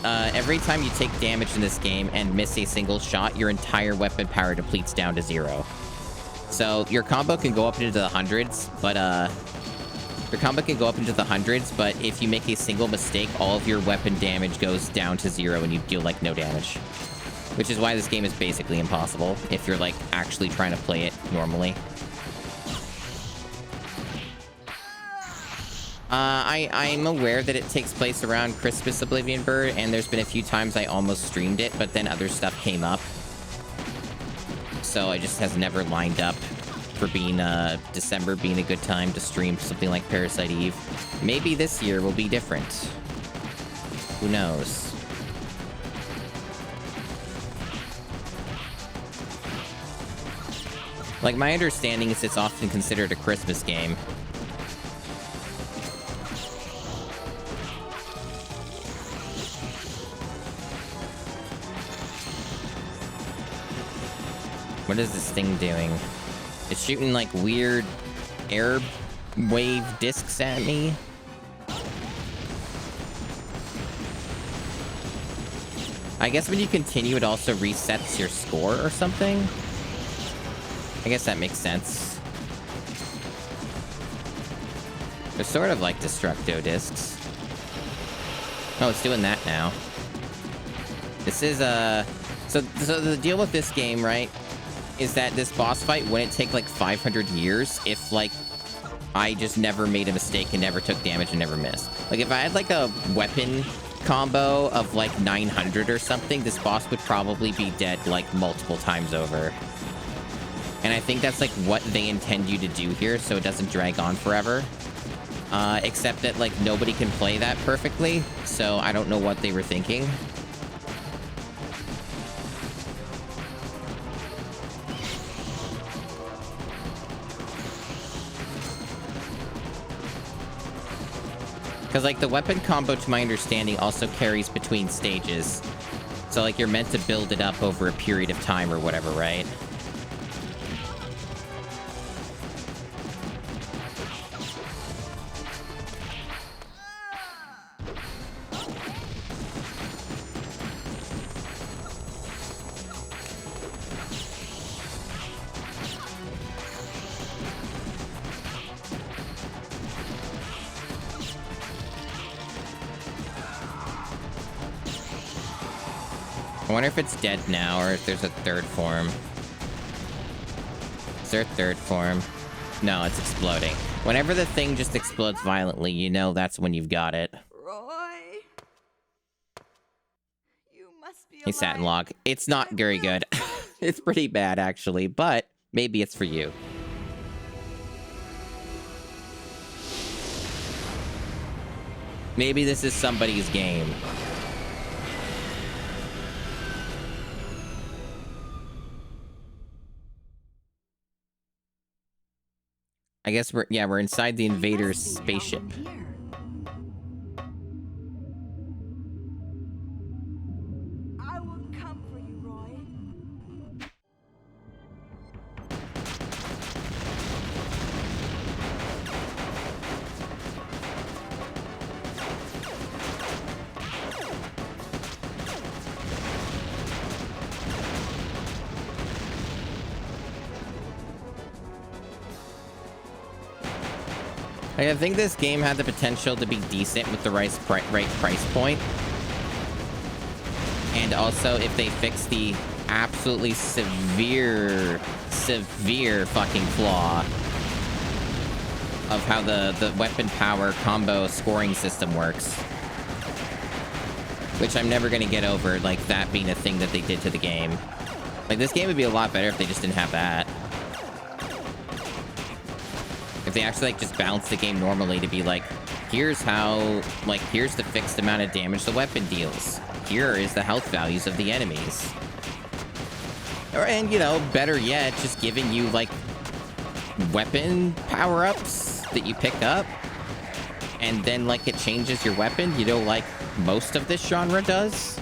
every time you take damage in this game and miss a single shot, your entire weapon power depletes down to 0. So your combo can go up into the hundreds, but if you make a single mistake, all of your weapon damage goes down to 0 and you deal like no damage. Which is why this game is basically impossible if you're like actually trying to play it normally. I'm aware that it takes place around Christmas Oblivion Bird, and there's been a few times I almost streamed it, but then other stuff came up. So it just has never lined up for being, December being a good time to stream something like Parasite Eve. Maybe this year will be different. Who knows? Like, my understanding is it's often considered a Christmas game. What is this thing doing? It's shooting, like, weird air wave discs at me. I guess when you continue, it also resets your score or something? I guess that makes sense. They're sort of like Destructo discs. Oh, it's doing that now. This is, So the deal with this game, right, is that this boss fight wouldn't take, like, 500 years if, like, I just never made a mistake and never took damage and never missed. Like, if I had, like, a weapon combo of, like, 900 or something, this boss would probably be dead, like, multiple times over. And I think that's, like, what they intend you to do here, so it doesn't drag on forever. Except that, like, nobody can play that perfectly, so I don't know what they were thinking. Because, like, the weapon combo, to my understanding, also carries between stages. So, like, you're meant to build it up over a period of time or whatever, right? I wonder if it's dead now or if there's a third form. Is there a third form? No, it's exploding. Whenever the thing just explodes violently, you know that's when you've got it. Roy, you must be Hey, Satin alive. Log. It's not very good. It's pretty bad, actually, but maybe it's for you. Maybe this is somebody's game. I guess we're inside the invader's spaceship. I will come for you, Roy. I think this game had the potential to be decent with the right price point. And also, if they fix the absolutely severe fucking flaw of how the weapon power combo scoring system works. Which I'm never going to get over, like, that being a thing that they did to the game. Like, this game would be a lot better if they just didn't have that. If they actually, like, just balance the game normally to be like, here's how, like, here's the fixed amount of damage the weapon deals. Here is the health values of the enemies. And, you know, better yet, just giving you, like, weapon power-ups that you pick up. And then, like, it changes your weapon, you know, like most of this genre does.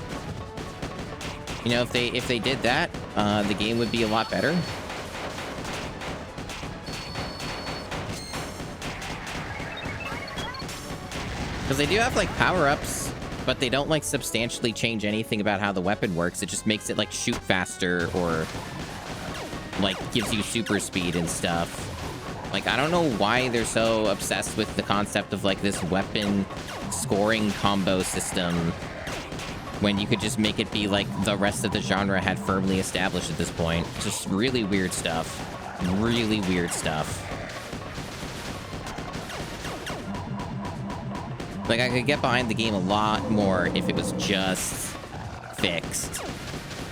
You know, if they did that, the game would be a lot better. Because they do have, like, power-ups, but they don't, like, substantially change anything about how the weapon works. It just makes it, like, shoot faster or, like, gives you super speed and stuff. Like, I don't know why they're so obsessed with the concept of, like, this weapon scoring combo system when you could just make it be, like, the rest of the genre had firmly established at this point. Just really weird stuff. Really weird stuff. Like, I could get behind the game a lot more if it was just fixed.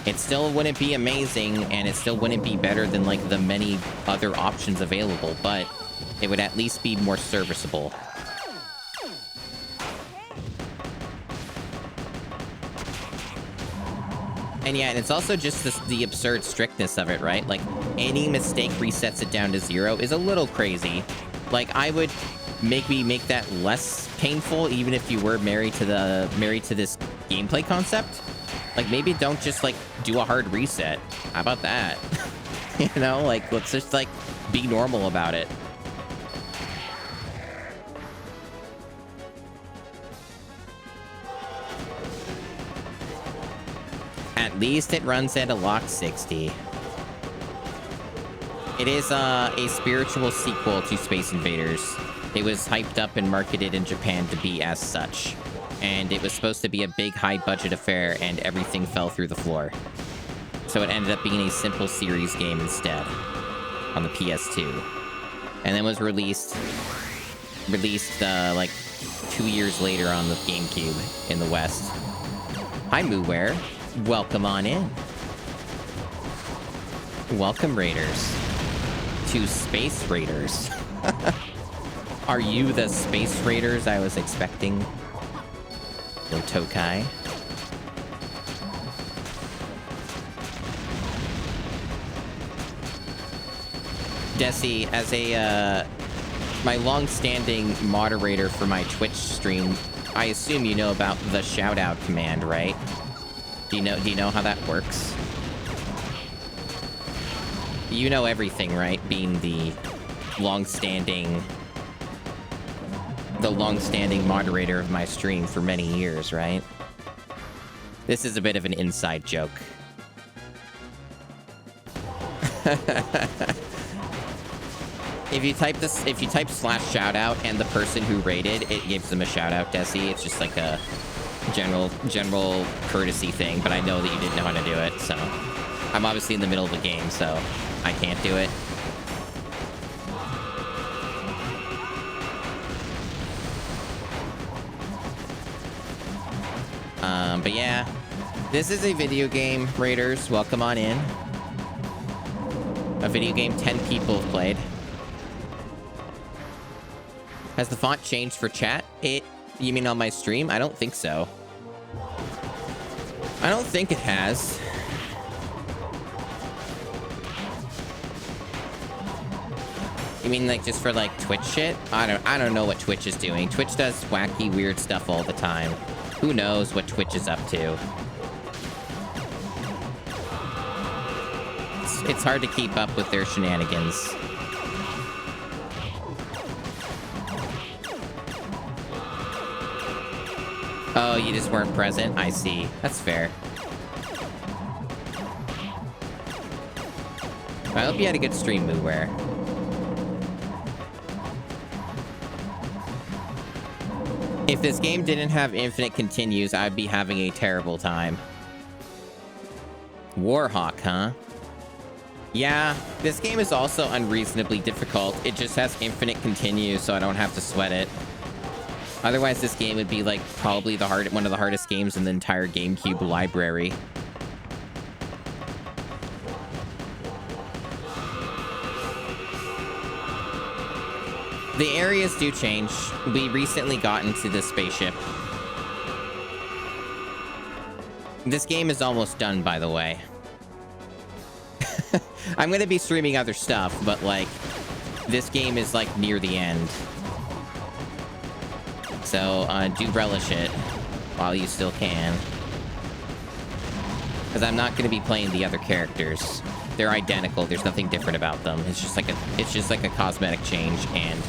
It still wouldn't be amazing, and it still wouldn't be better than, like, the many other options available, but it would at least be more serviceable. And yeah, and it's also just the absurd strictness of it, right? Like, any mistake resets it down to 0 is a little crazy. Like, I would maybe make that less painful, even if you were married to this gameplay concept. Like, maybe don't just, like, do a hard reset. How about that? You know, like, let's just, like, be normal about it. At least it runs at a locked 60. It is a spiritual sequel to Space Invaders. It was hyped up and marketed in Japan to be as such. And it was supposed to be a big, high-budget affair, and everything fell through the floor. So it ended up being a simple series game instead, on the PS2. And then was released like 2 years later on the GameCube in the West. Hi, Mooware. Welcome on in. Welcome, Raiders, to Space Raiders. Are you the Space Raiders I was expecting? No Tokai. Desi, as a my long-standing moderator for my Twitch stream, I assume you know about the shout-out command, right? Do you know how that works? You know everything, right? Being the long-standing moderator of my stream for many years, right? This is a bit of an inside joke. If you type /shoutout and the person who rated, it gives them a shoutout, Desi. It's just like a general courtesy thing, but I know that you didn't know how to do it, so I'm obviously in the middle of the game, so I can't do it. But yeah, this is a video game, Raiders. Welcome on in. A video game 10 people have played. Has the font changed for chat? You mean on my stream? I don't think so. I don't think it has. You mean like just for like Twitch shit? I don't know what Twitch is doing. Twitch does wacky, weird stuff all the time. Who knows what Twitch is up to? It's hard to keep up with their shenanigans. Oh, you just weren't present? I see. That's fair. I hope you had a good stream, Mooware. If this game didn't have infinite continues, I'd be having a terrible time. Warhawk, huh? Yeah, this game is also unreasonably difficult. It just has infinite continues, so I don't have to sweat it. Otherwise, this game would be like probably one of the hardest games in the entire GameCube library. The areas do change. We recently got into the spaceship. This game is almost done, by the way. I'm going to be streaming other stuff, but, like, this game is, like, near the end. So, do relish it while you still can. Because I'm not going to be playing the other characters. They're identical. There's nothing different about them. It's just like a cosmetic change, and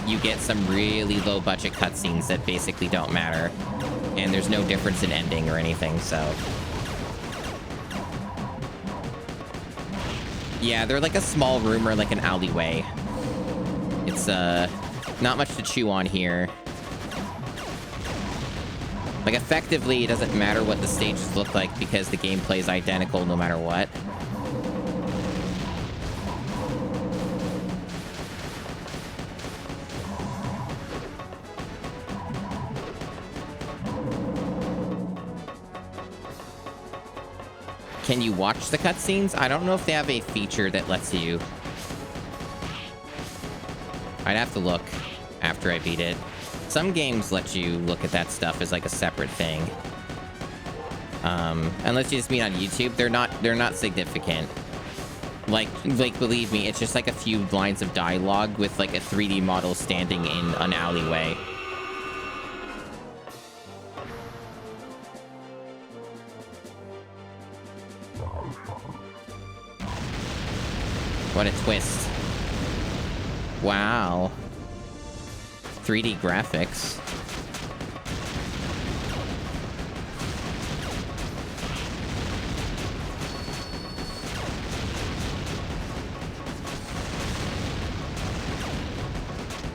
you get some really low-budget cutscenes that basically don't matter. And there's no difference in ending or anything, so... Yeah, they're like a small room or like an alleyway. It's, not much to chew on here. Like, effectively, it doesn't matter what the stages look like because the gameplay is identical no matter what. Can you watch the cutscenes? I don't know if they have a feature that lets you. I'd have to look after I beat it. Some games let you look at that stuff as like a separate thing. Unless you just mean on YouTube, they're not significant. Like believe me, it's just like a few lines of dialogue with like a 3D model standing in an alleyway. What a twist. Wow. 3D graphics.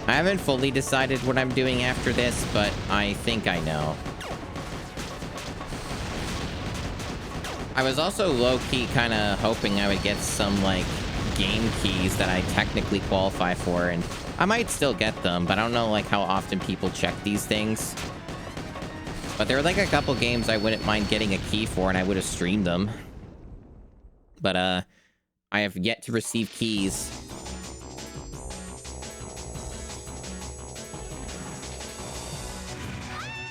I haven't fully decided what I'm doing after this, but I think I know. I was also low-key kind of hoping I would get some, like, game keys that I technically qualify for, and I might still get them, but I don't know like how often people check these things. But there are like a couple games I wouldn't mind getting a key for, and I would have streamed them. But I have yet to receive keys.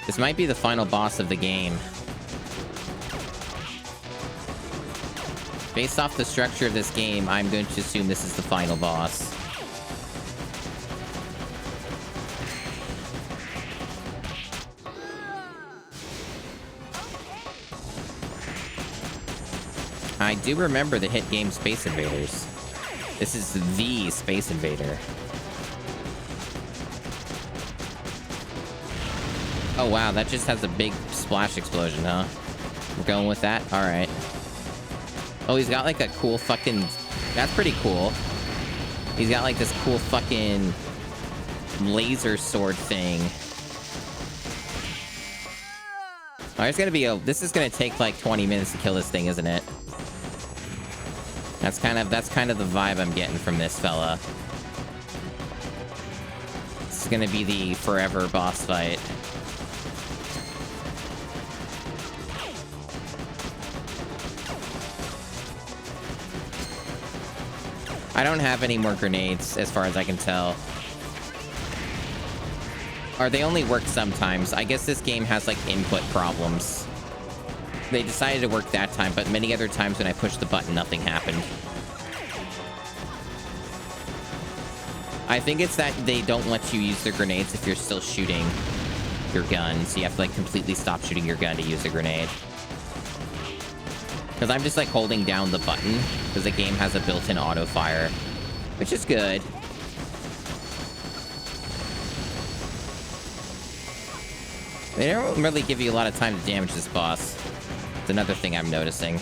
This might be the final boss of the game. Based off the structure of this game, I'm going to assume this is the final boss. I do remember the hit game Space Invaders. This is the Space Invader. Oh wow, that just has a big splash explosion, huh? We're going with that? Alright. Oh, he's got like a cool fucking... That's pretty cool. He's got like this cool fucking laser sword thing. Oh, there's gonna be a... This is gonna take like 20 minutes to kill this thing, isn't it? That's kind of the vibe I'm getting from this fella. This is gonna be the forever boss fight. I don't have any more grenades, as far as I can tell. Or they only work sometimes. I guess this game has, like, input problems. They decided to work that time, but many other times when I pushed the button, nothing happened. I think it's that they don't let you use the grenades if you're still shooting your gun, so you have to, like, completely stop shooting your gun to use a grenade. Because I'm just, like, holding down the button, because the game has a built-in auto-fire, which is good. They don't really give you a lot of time to damage this boss. It's another thing I'm noticing.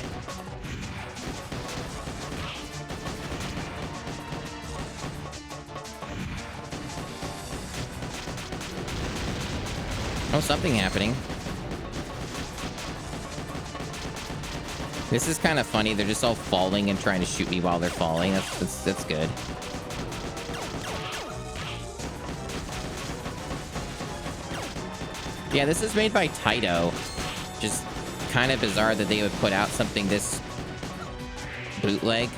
Oh, something happening. This is kind of funny. They're just all falling and trying to shoot me while they're falling. That's good. Yeah, this is made by Taito. Just kind of bizarre that they would put out something this bootleg.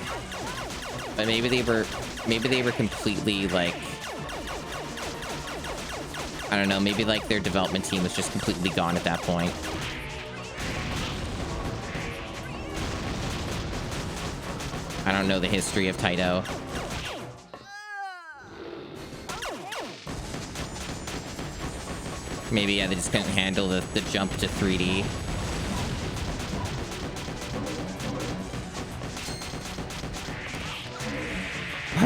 But maybe they were completely like, I don't know, maybe like their development team was just completely gone at that point. I don't know the history of Taito. Maybe, yeah, they just couldn't handle the jump to 3D.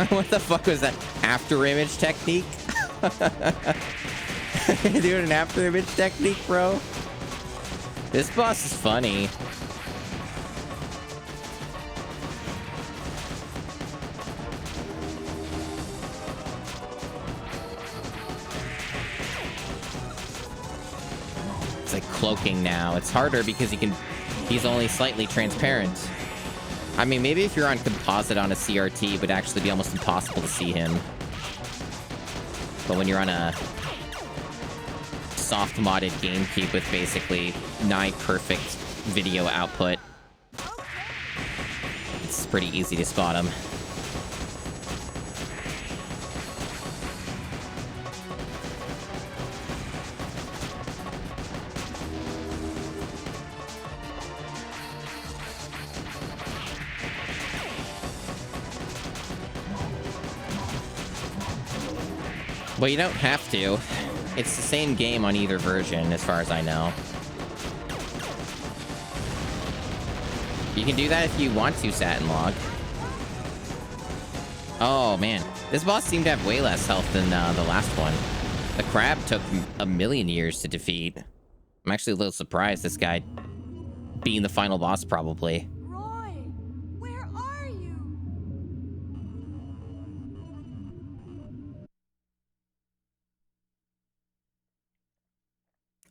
What the fuck was that? After image technique? Doing an after image technique, bro? This boss is funny. Like cloaking now. It's harder because he's only slightly transparent. I mean, maybe if you're on composite on a CRT, it would actually be almost impossible to see him. But when you're on a soft modded GameCube with basically nigh perfect video output, it's pretty easy to spot him. Well, you don't have to. It's the same game on either version, as far as I know. You can do that if you want to, Satin Log. Oh, man. This boss seemed to have way less health than the last one. The crab took a million years to defeat. I'm actually a little surprised this guy being the final boss, probably. Roy, where are you?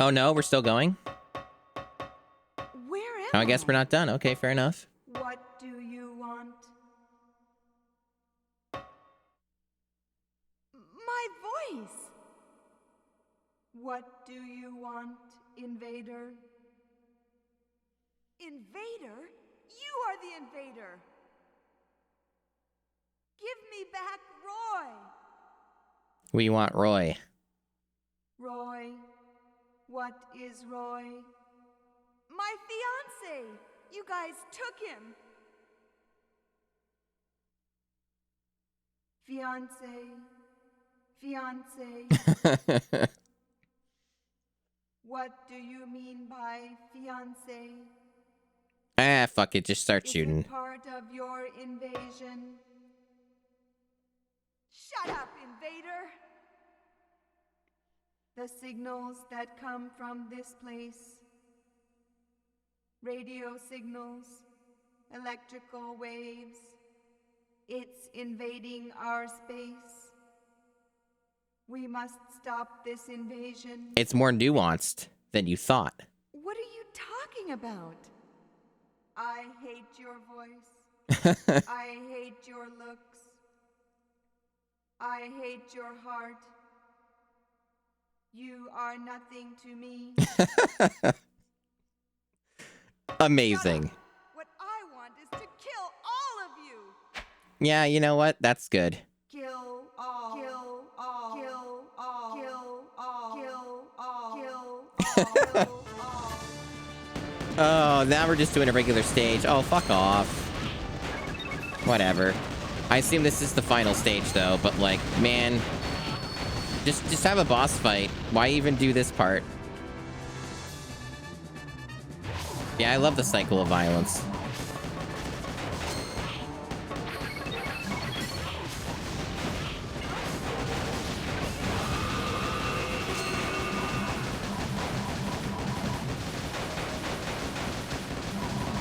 Oh, no? We're still going? Where am Oh, I guess we're not done. Okay, fair enough. What do you want? What do you want, invader? Invader? You are the invader! Give me back Roy! We want Roy. Roy? What is Roy? My fiancé! You guys took him! Fiancé. Fiancé. What do you mean by fiancé? Ah, fuck it. Just start Is shooting. it part of your invasion? Shut up, invader! The signals that come from this place, radio signals, electrical waves, it's invading our space. We must stop this invasion. It's more nuanced than you thought. What are you talking about? I hate your voice. I hate your looks. I hate your heart. You are nothing to me. Amazing. What I want is to kill all of you. Yeah, you know what? That's good. Kill all. Kill all. Kill all. Kill all. Kill all. Kill all. Kill all. Oh, now we're just doing a regular stage. Oh, fuck off. Whatever. I assume this is the final stage, though, but, like, man... Just have a boss fight. Why even do this part? Yeah, I love the cycle of violence.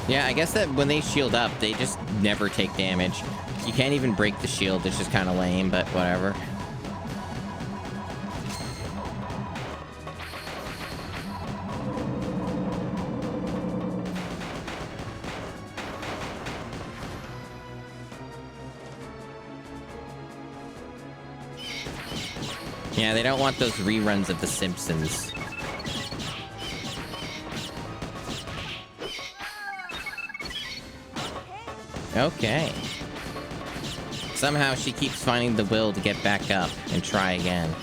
Yeah, I guess that when they shield up, they just never take damage. You can't even break the shield, it's just kind of lame, but whatever. Yeah, they don't want those reruns of The Simpsons. Okay. Somehow she keeps finding the will to get back up and try again.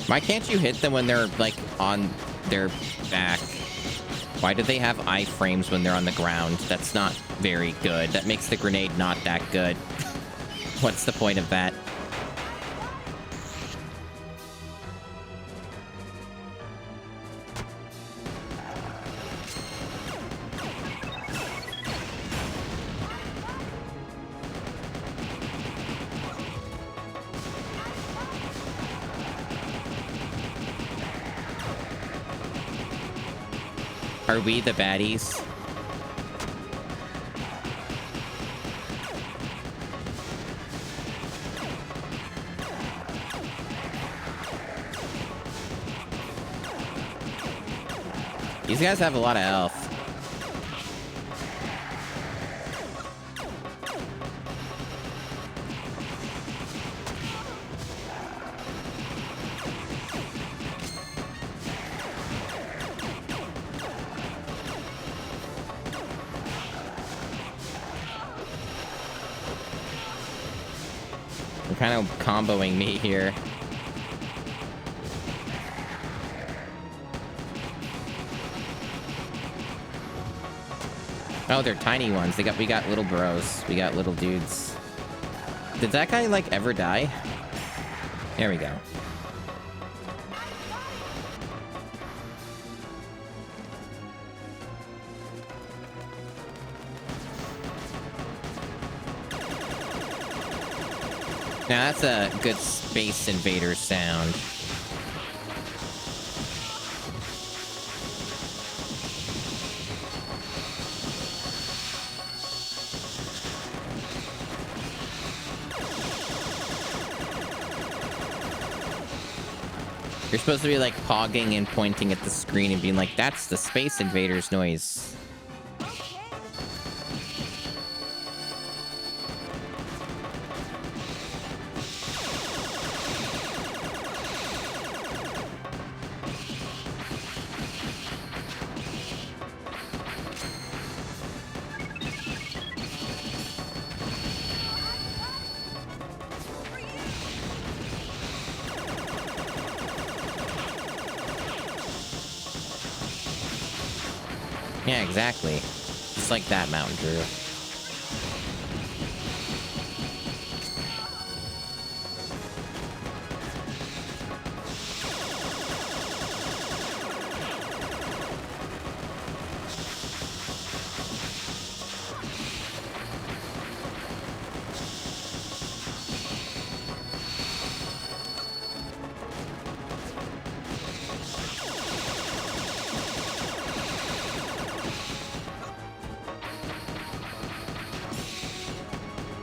Why can't you hit them when they're, like, on their back? Why do they have iframes when they're on the ground? That's not very good. That makes the grenade not that good. What's the point of that? Are we the baddies? These guys have a lot of health. Kind of comboing me here. Oh, they're tiny ones. We got little bros. We got little dudes. Did that guy, like, ever die? There we go. Now that's a good Space Invaders sound. You're supposed to be like pogging and pointing at the screen and being like, that's the Space Invaders noise. Yeah, exactly. Just like that, Mountain Drew.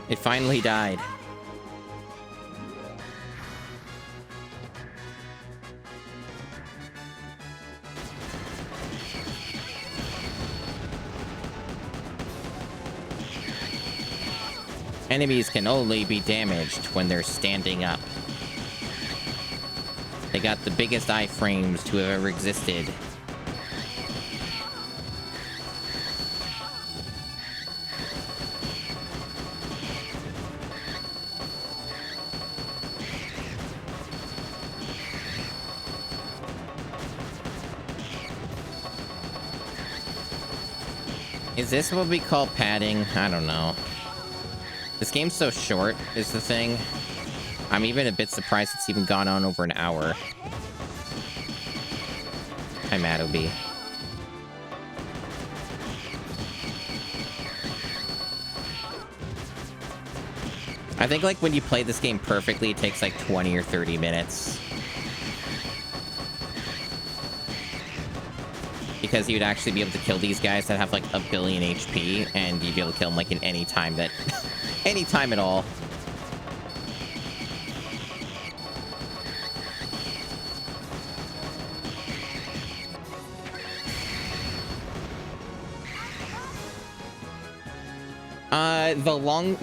It finally died. Enemies can only be damaged when they're standing up. They got the biggest iframes to have ever existed. Is this what we call padding? I don't know. This game's so short, is the thing. I'm even a bit surprised it's even gone on over an hour. Hi, Madoby. I think, like, when you play this game perfectly, it takes, like, 20 or 30 minutes. Because you'd actually be able to kill these guys that have, like, 1 billion HP, and you'd be able to kill them, like, in any time that... any time at all.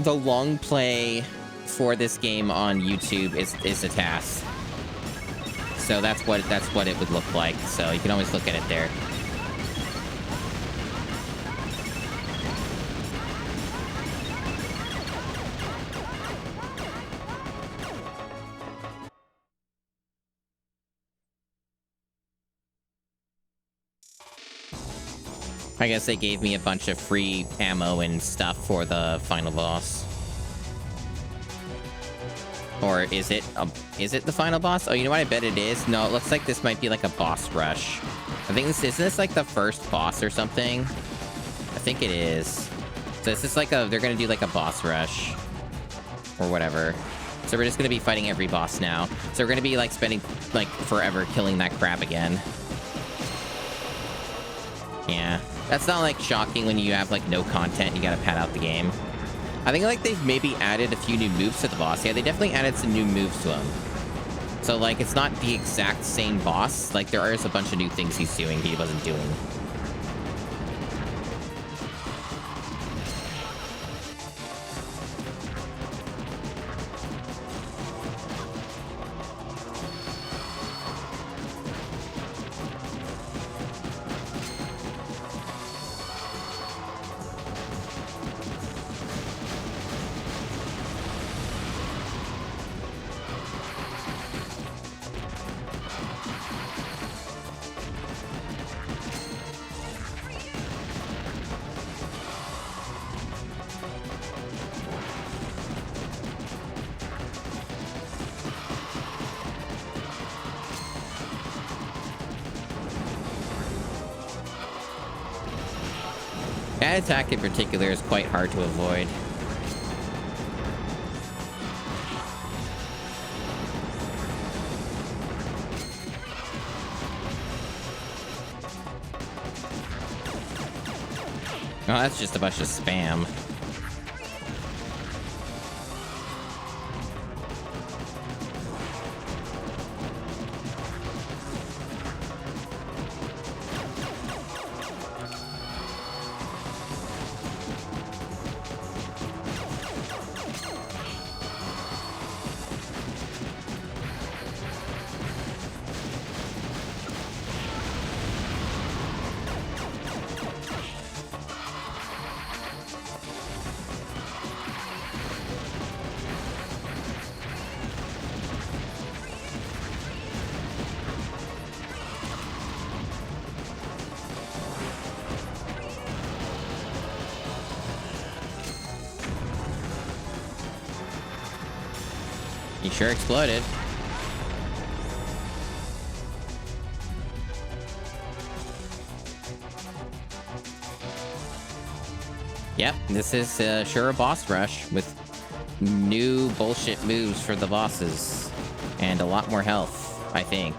The long play for this game on YouTube is a task. So that's what it would look like. So you can always look at it there. I guess they gave me a bunch of free ammo and stuff for the final boss. Or is it the final boss? Oh, you know what? I bet it is. No, it looks like this might be like a boss rush. I think isn't this like the first boss or something? I think it is. So this is like they're gonna do like a boss rush or whatever. So we're just gonna be fighting every boss now. So we're gonna be like spending like forever killing that crap again. Yeah. That's not, like, shocking when you have, like, no content. You gotta pad out the game. I think, like, they've maybe added a few new moves to the boss. Yeah, they definitely added some new moves to him. So, like, it's not the exact same boss. Like, there are just a bunch of new things he's doing he wasn't doing. That attack in particular is quite hard to avoid. Oh, that's just a bunch of spam. sure exploded. Yep, this is sure a boss rush with new bullshit moves for the bosses. And a lot more health, I think.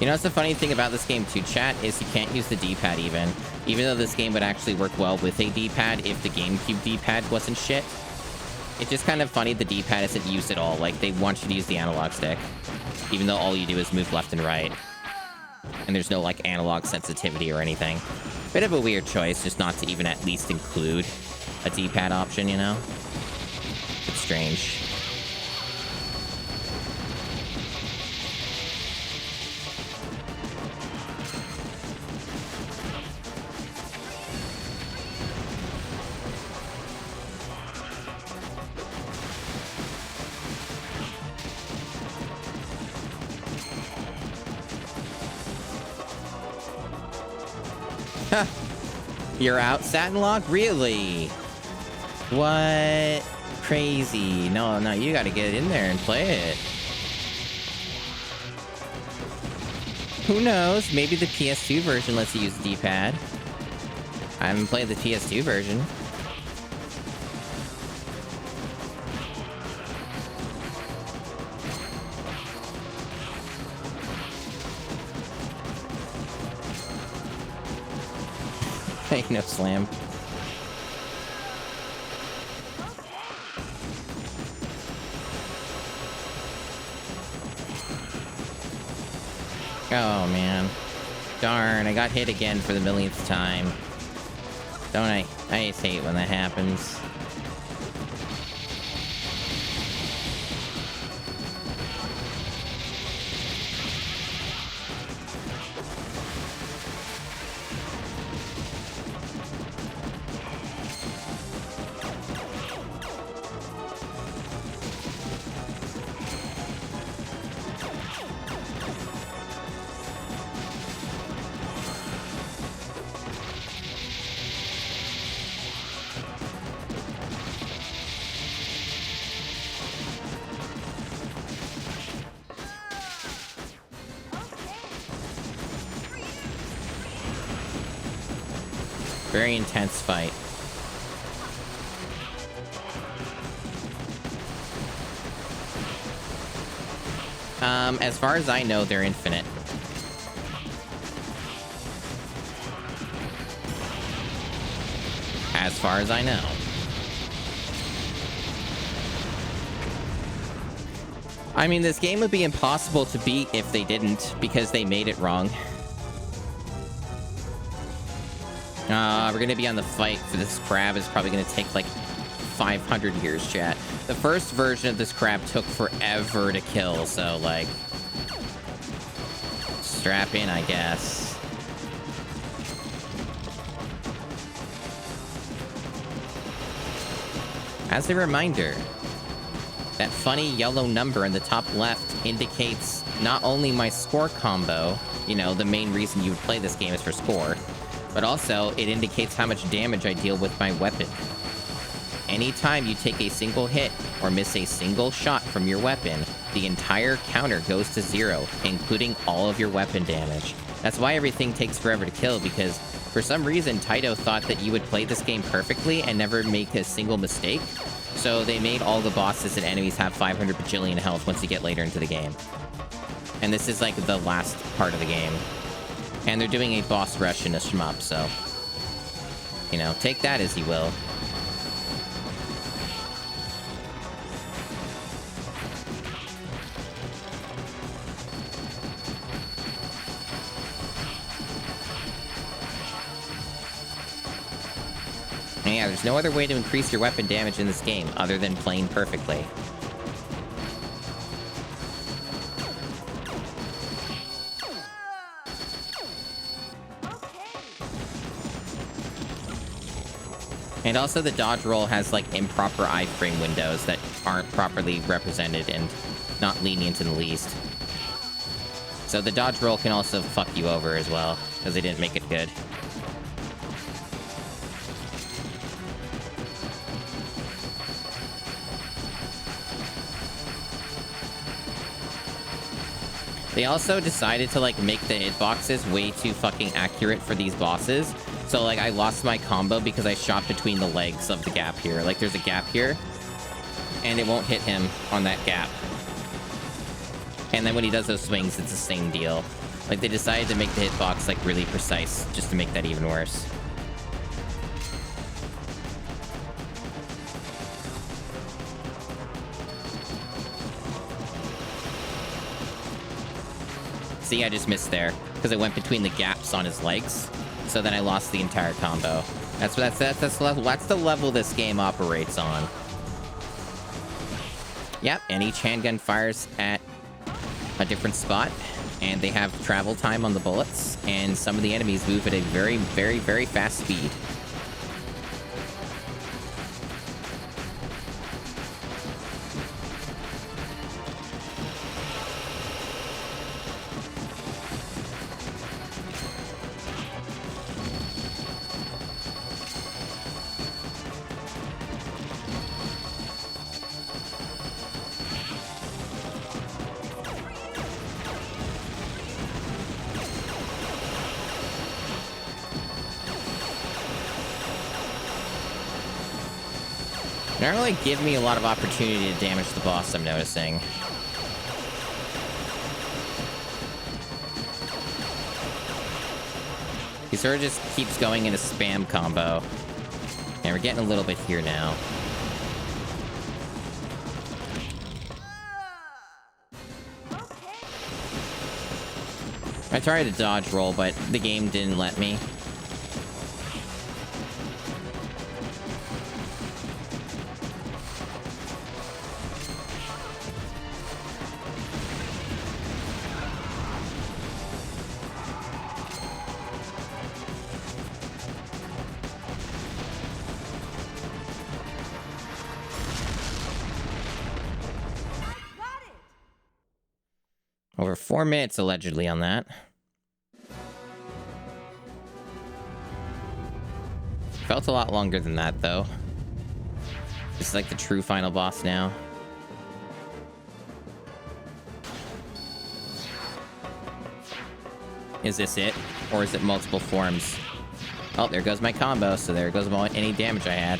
You know what's the funny thing about this game too, chat, is you can't use the D-pad even though this game would actually work well with a D-pad if the GameCube D-pad wasn't shit. It's just kind of funny the D-pad isn't used at all. Like, they want you to use the analog stick, even though all you do is move left and right. And there's no, like, analog sensitivity or anything. Bit of a weird choice, just not to even at least include a D-pad option, you know? It's strange. You're out, Satin Lock? Really? What? Crazy. No, you gotta get in there and play it. Who knows? Maybe the PS2 version lets you use the D-pad. I haven't played the PS2 version. Ain't no slam. Oh, man. Darn, I got hit again for the millionth time. Don't I? I just hate when that happens. Very intense fight. As far as I know, they're infinite. As far as I know. I mean, this game would be impossible to beat if they didn't, because they made it wrong. We're gonna be on the fight for this crab. Is probably gonna take like 500 years, chat. The first version of this crab took forever to kill, so like, strap in, I guess. As a reminder, that funny yellow number in the top left indicates not only my score combo, you know, the main reason you would play this game is for score, but also it indicates how much damage I deal with my weapon. Anytime you take a single hit or miss a single shot from your weapon, the entire counter goes to 0, including all of your weapon damage. That's why everything takes forever to kill, because for some reason Taito thought that you would play this game perfectly and never make a single mistake. So they made all the bosses and enemies have 500 bajillion health once you get later into the game. And this is like the last part of the game. And they're doing a boss rush in a shmup, so, you know, take that as you will. And yeah, there's no other way to increase your weapon damage in this game other than playing perfectly. And also the dodge roll has like improper iframe windows that aren't properly represented and not lenient in the least. So the dodge roll can also fuck you over as well, because they didn't make it good. They also decided to like make the hitboxes way too fucking accurate for these bosses. So like I lost my combo because I shot between the legs of the gap here. Like there's a gap here and it won't hit him on that gap. And then when he does those swings, it's the same deal. Like they decided to make the hitbox like really precise just to make that even worse. See, I just missed there because it went between the gaps on his legs. So then I lost the entire combo. That's the level this game operates on. Yep, and each handgun fires at a different spot, and they have travel time on the bullets, and some of the enemies move at a very, very, very fast speed. They don't really give me a lot of opportunity to damage the boss, I'm noticing. He sort of just keeps going in a spam combo. And we're getting a little bit here now. I tried to dodge roll, but the game didn't let me. Over 4 minutes, allegedly, on that. Felt a lot longer than that, though. This is like the true final boss now. Is this it? Or is it multiple forms? Oh, there goes my combo, so there goes any damage I had.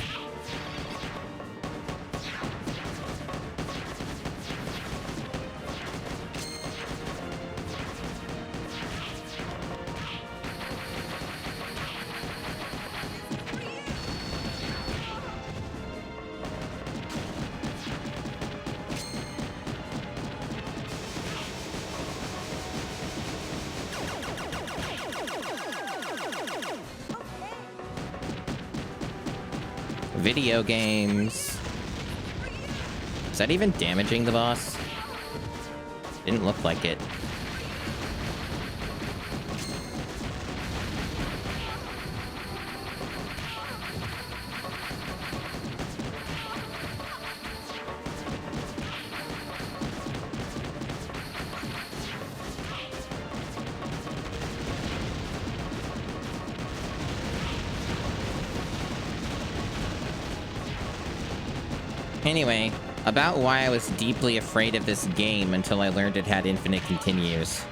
Video games. Is that even damaging the boss? Didn't look like it. Anyway, about why I was deeply afraid of this game until I learned it had infinite continues.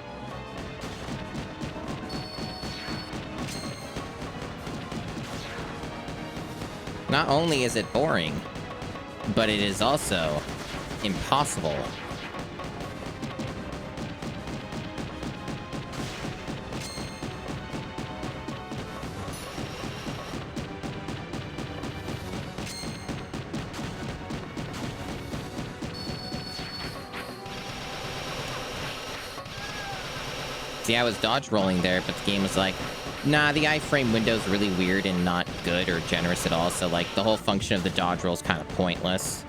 Not only is it boring, but it is also impossible. See, I was dodge rolling there, but the game was like, nah, the iframe window's really weird and not good or generous at all, so like the whole function of the dodge roll is kind of pointless.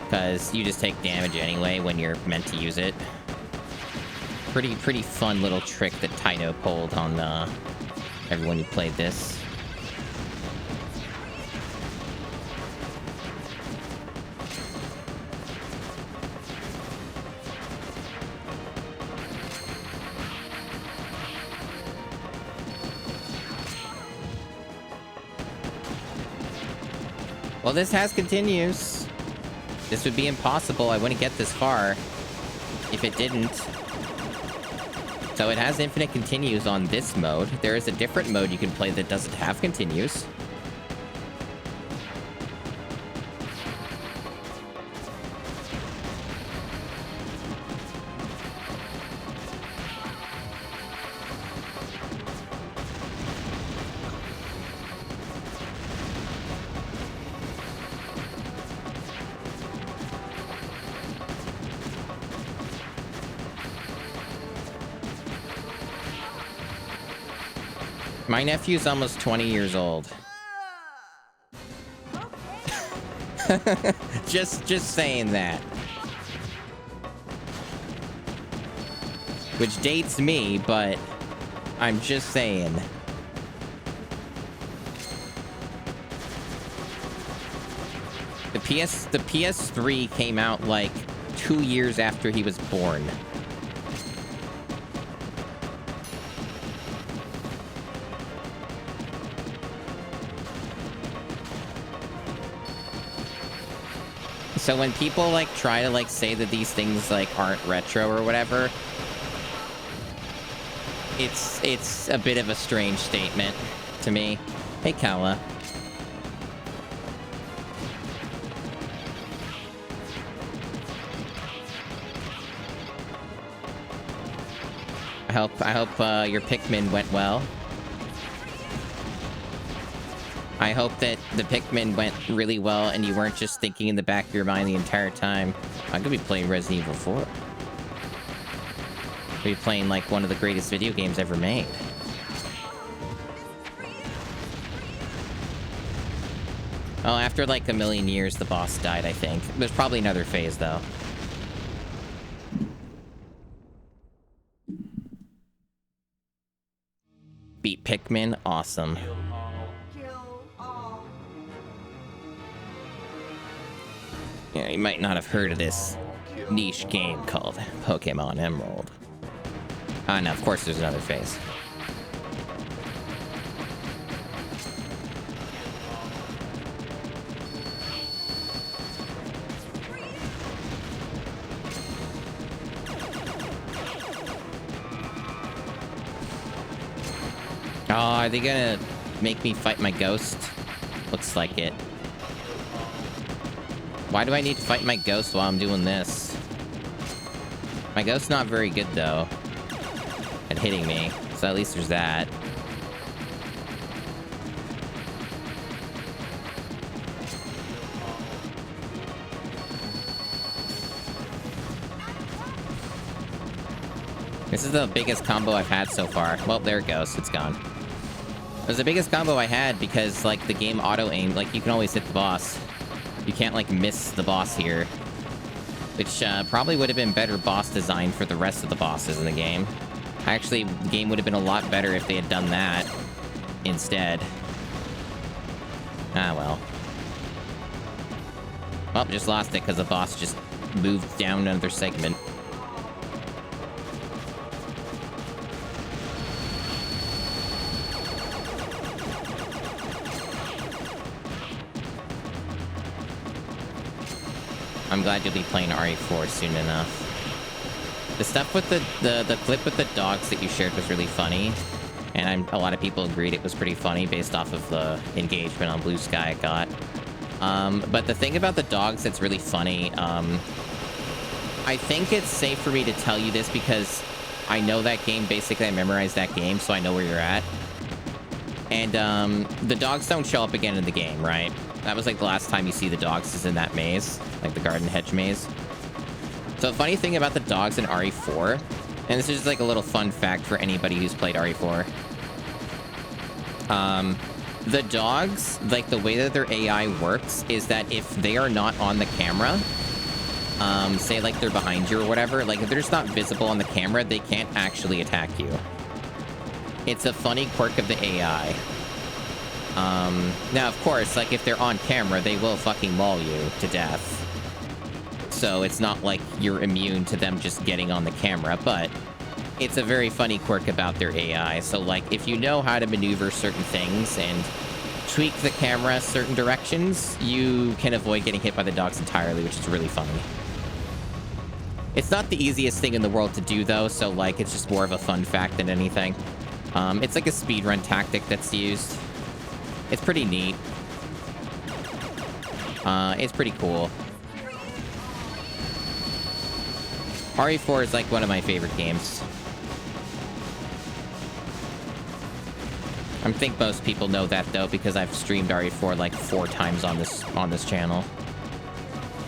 Because you just take damage anyway when you're meant to use it. Pretty fun little trick that Taito pulled on everyone who played this. Well, this has continues. This would be impossible. I wouldn't get this far if it didn't. So it has infinite continues on this mode. There is a different mode you can play that doesn't have continues. My nephew's almost 20 years old. just saying that. Which dates me, but I'm just saying. The PS3 came out like 2 years after he was born. So when people like try to like say that these things like aren't retro or whatever, it's a bit of a strange statement to me. Hey, Kala. I hope your Pikmin went well. I hope that the Pikmin went really well and you weren't just thinking in the back of your mind the entire time, I'm gonna be playing Resident Evil 4. I'll be playing like one of the greatest video games ever made. Oh, after like a million years, the boss died, I think. There's probably another phase, though. Beat Pikmin, awesome. Yeah, you might not have heard of this niche game called Pokemon Emerald. Ah, no, of course there's another phase. Oh, are they gonna make me fight my ghost? Looks like it. Why do I need to fight my ghost while I'm doing this? My ghost's not very good, though, at hitting me. So at least there's that. This is the biggest combo I've had so far. Well, there it goes. It's gone. It was the biggest combo I had because, like, the game auto-aimed. Like, you can always hit the boss. You can't, like, miss the boss here. Which, probably would have been better boss design for the rest of the bosses in the game. Actually, the game would have been a lot better if they had done that instead. Ah, well. Well, just lost it because the boss just moved down another segment. I'm glad you'll be playing RE4 soon enough. The stuff with the clip with the dogs that you shared was really funny. And a lot of people agreed it was pretty funny based off of the engagement on Blue Sky I got. But the thing about the dogs that's really funny, I think it's safe for me to tell you this because I know that game. Basically, I memorized that game, so I know where you're at. And the dogs don't show up again in the game, right? That was like the last time you see the dogs is in that maze, like the garden hedge maze. So the funny thing about the dogs in RE4, and this is just like a little fun fact for anybody who's played RE4. The dogs, like the way that their AI works is that if they are not on the camera, say like they're behind you or whatever, like if they're just not visible on the camera, they can't actually attack you. It's a funny quirk of the AI. Now, of course, like, if they're on camera, they will fucking maul you to death. So it's not like you're immune to them just getting on the camera, but it's a very funny quirk about their AI. So, like, if you know how to maneuver certain things and tweak the camera certain directions, you can avoid getting hit by the dogs entirely, which is really funny. It's not the easiest thing in the world to do, though, so, like, it's just more of a fun fact than anything. It's like a speedrun tactic that's used. It's pretty neat. It's pretty cool. RE4 is, like, one of my favorite games. I think most people know that, though, because I've streamed RE4 like 4 times on this channel.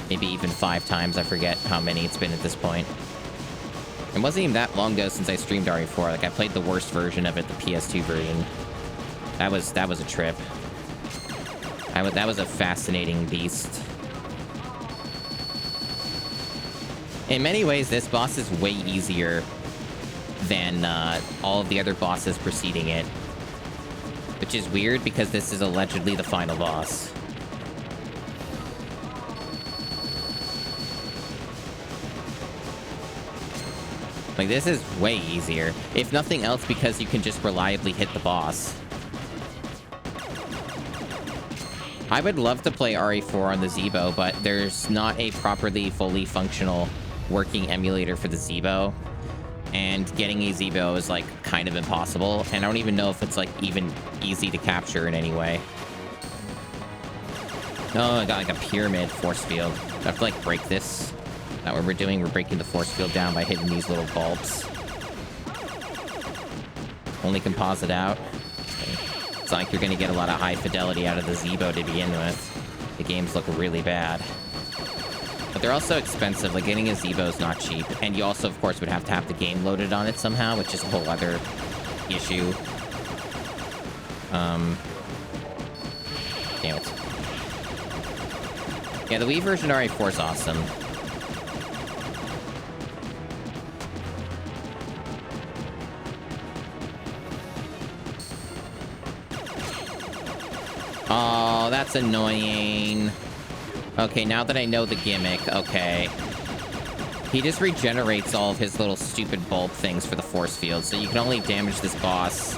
Maybe even 5 times. I forget how many it's been at this point. It wasn't even that long ago since I streamed RE4. Like, I played the worst version of it, the PS2 version. That was a trip. That was a fascinating beast. In many ways, this boss is way easier than all of the other bosses preceding it. Which is weird, because this is allegedly the final boss. Like, this is way easier. If nothing else, because you can just reliably hit the boss. I would love to play RE4 on the Zeebo, but there's not a properly, fully functional working emulator for the Zeebo. And getting a Zeebo is, like, kind of impossible. And I don't even know if it's, like, even easy to capture in any way. Oh, I got, like, a pyramid force field. Do I have to, like, break this? Is that what we're doing? We're breaking the force field down by hitting these little bulbs. Only composite out. Okay. It's not like you're gonna get a lot of high fidelity out of the Zeebo to begin with. The games look really bad. But they're also expensive. Like, getting a Zeebo is not cheap. And you also, of course, would have to have the game loaded on it somehow, which is a whole other issue. Damn it. Yeah, the Wii version of RE4 is awesome. Oh, that's annoying. Okay, now that I know the gimmick, okay. He just regenerates all of his little stupid bulb things for the force field, so you can only damage this boss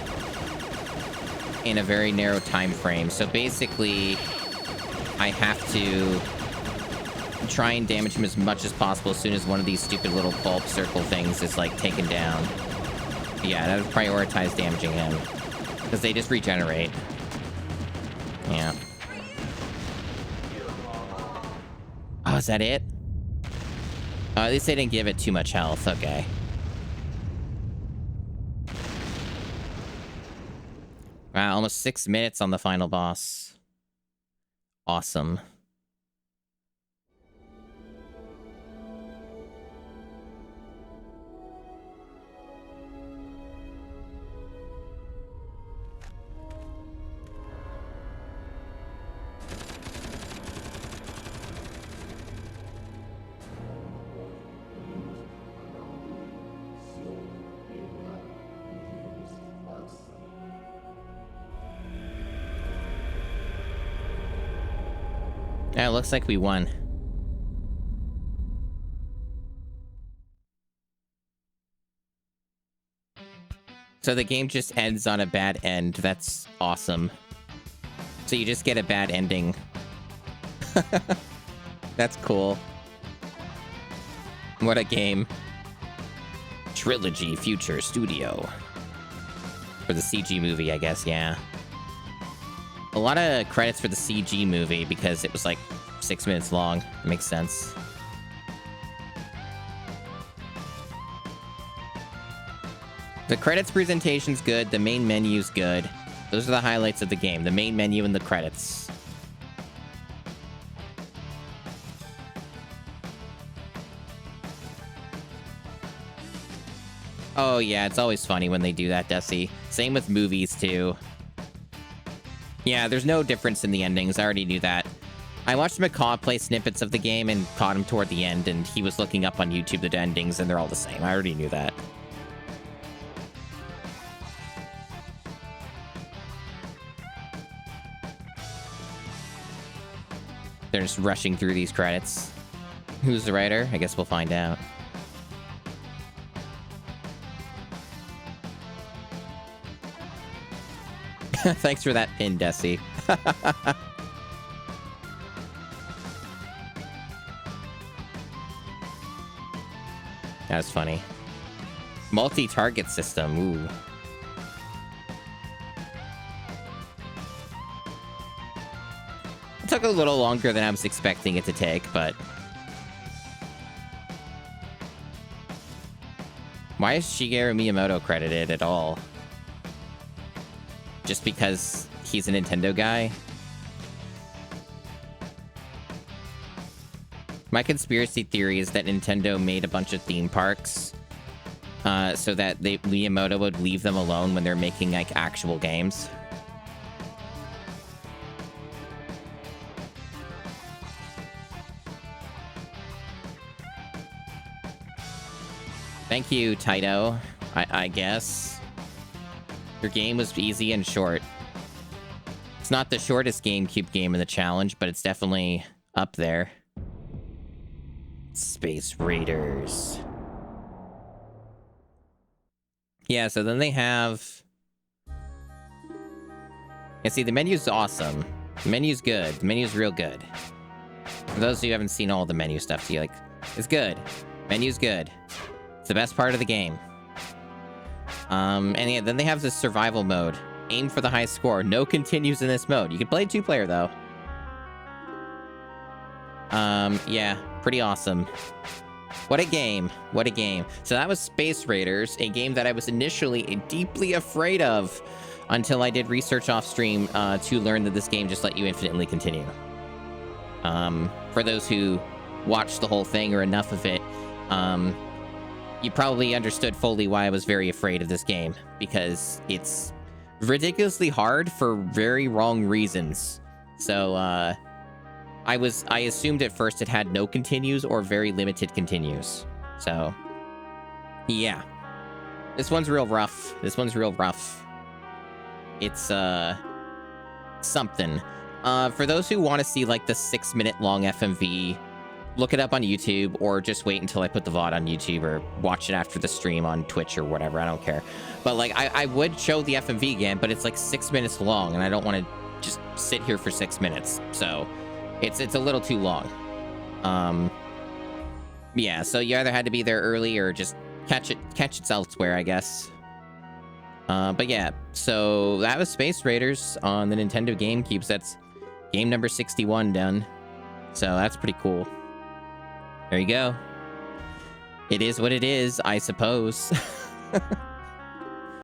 in a very narrow time frame. So basically, I have to try and damage him as much as possible as soon as one of these stupid little bulb circle things is, like, taken down. Yeah, that would prioritize damaging him, because they just regenerate. Yeah. Oh, is that it? Oh, at least they didn't give it too much health. Okay. Wow, almost 6 minutes on the final boss. Awesome. Yeah, it looks like we won. So the game just ends on a bad end. That's awesome. So you just get a bad ending. That's cool. What a game. Trilogy Future Studio. For the CG movie, I guess, yeah. A lot of credits for the CG movie because it was like 6 minutes long. It makes sense. The credits presentation's good. The main menu's good. Those are the highlights of the game. The main menu and the credits. Oh yeah, it's always funny when they do that, Desi. Same with movies, too. Yeah, there's no difference in the endings. I already knew that. I watched McCaw play snippets of the game and caught him toward the end, and he was looking up on YouTube the endings, and they're all the same. I already knew that. They're just rushing through these credits. Who's the writer? I guess we'll find out. Thanks for that pin, Desi. That's funny. Multi-target system. Ooh. It took a little longer than I was expecting it to take, but... Why is Shigeru Miyamoto credited at all? Just because he's a Nintendo guy? My conspiracy theory is that Nintendo made a bunch of theme parks so that Miyamoto would leave them alone when they're making, like, actual games. Thank you, Taito. I guess. Your game was easy and short. It's not the shortest GameCube game in the challenge, but it's definitely up there. Space Raiders. Yeah, so then they have... Yeah, see, the menu's awesome. The menu's good. The menu's real good. For those of you who haven't seen all the menu stuff, you're like, it's good. Menu's good. It's the best part of the game. And yeah, then they have this survival mode. Aim for the high score. No continues in this mode. You can play 2-player, though. Yeah, pretty awesome. What a game. What a game. So that was Space Raiders, a game that I was initially deeply afraid of until I did research off stream to learn that this game just let you infinitely continue. For those who watched the whole thing or enough of it, you probably understood fully why I was very afraid of this game, because it's ridiculously hard for very wrong reasons. So, I assumed at first it had no continues or very limited continues. So, yeah. This one's real rough. This one's real rough. It's, something. For those who want to see, like, the 6-minute long FMV, look it up on YouTube, or just wait until I put the VOD on YouTube, or watch it after the stream on Twitch or whatever. I don't care. But, like, I would show the FMV again, but it's, like, 6 minutes long, and I don't want to just sit here for 6 minutes. So... It's a little too long. Yeah, so you either had to be there early or just catch it elsewhere, I guess. But yeah, so that was Space Raiders on the Nintendo GameCube. So that's game number 61 done. So that's pretty cool. There you go. It is what it is, I suppose.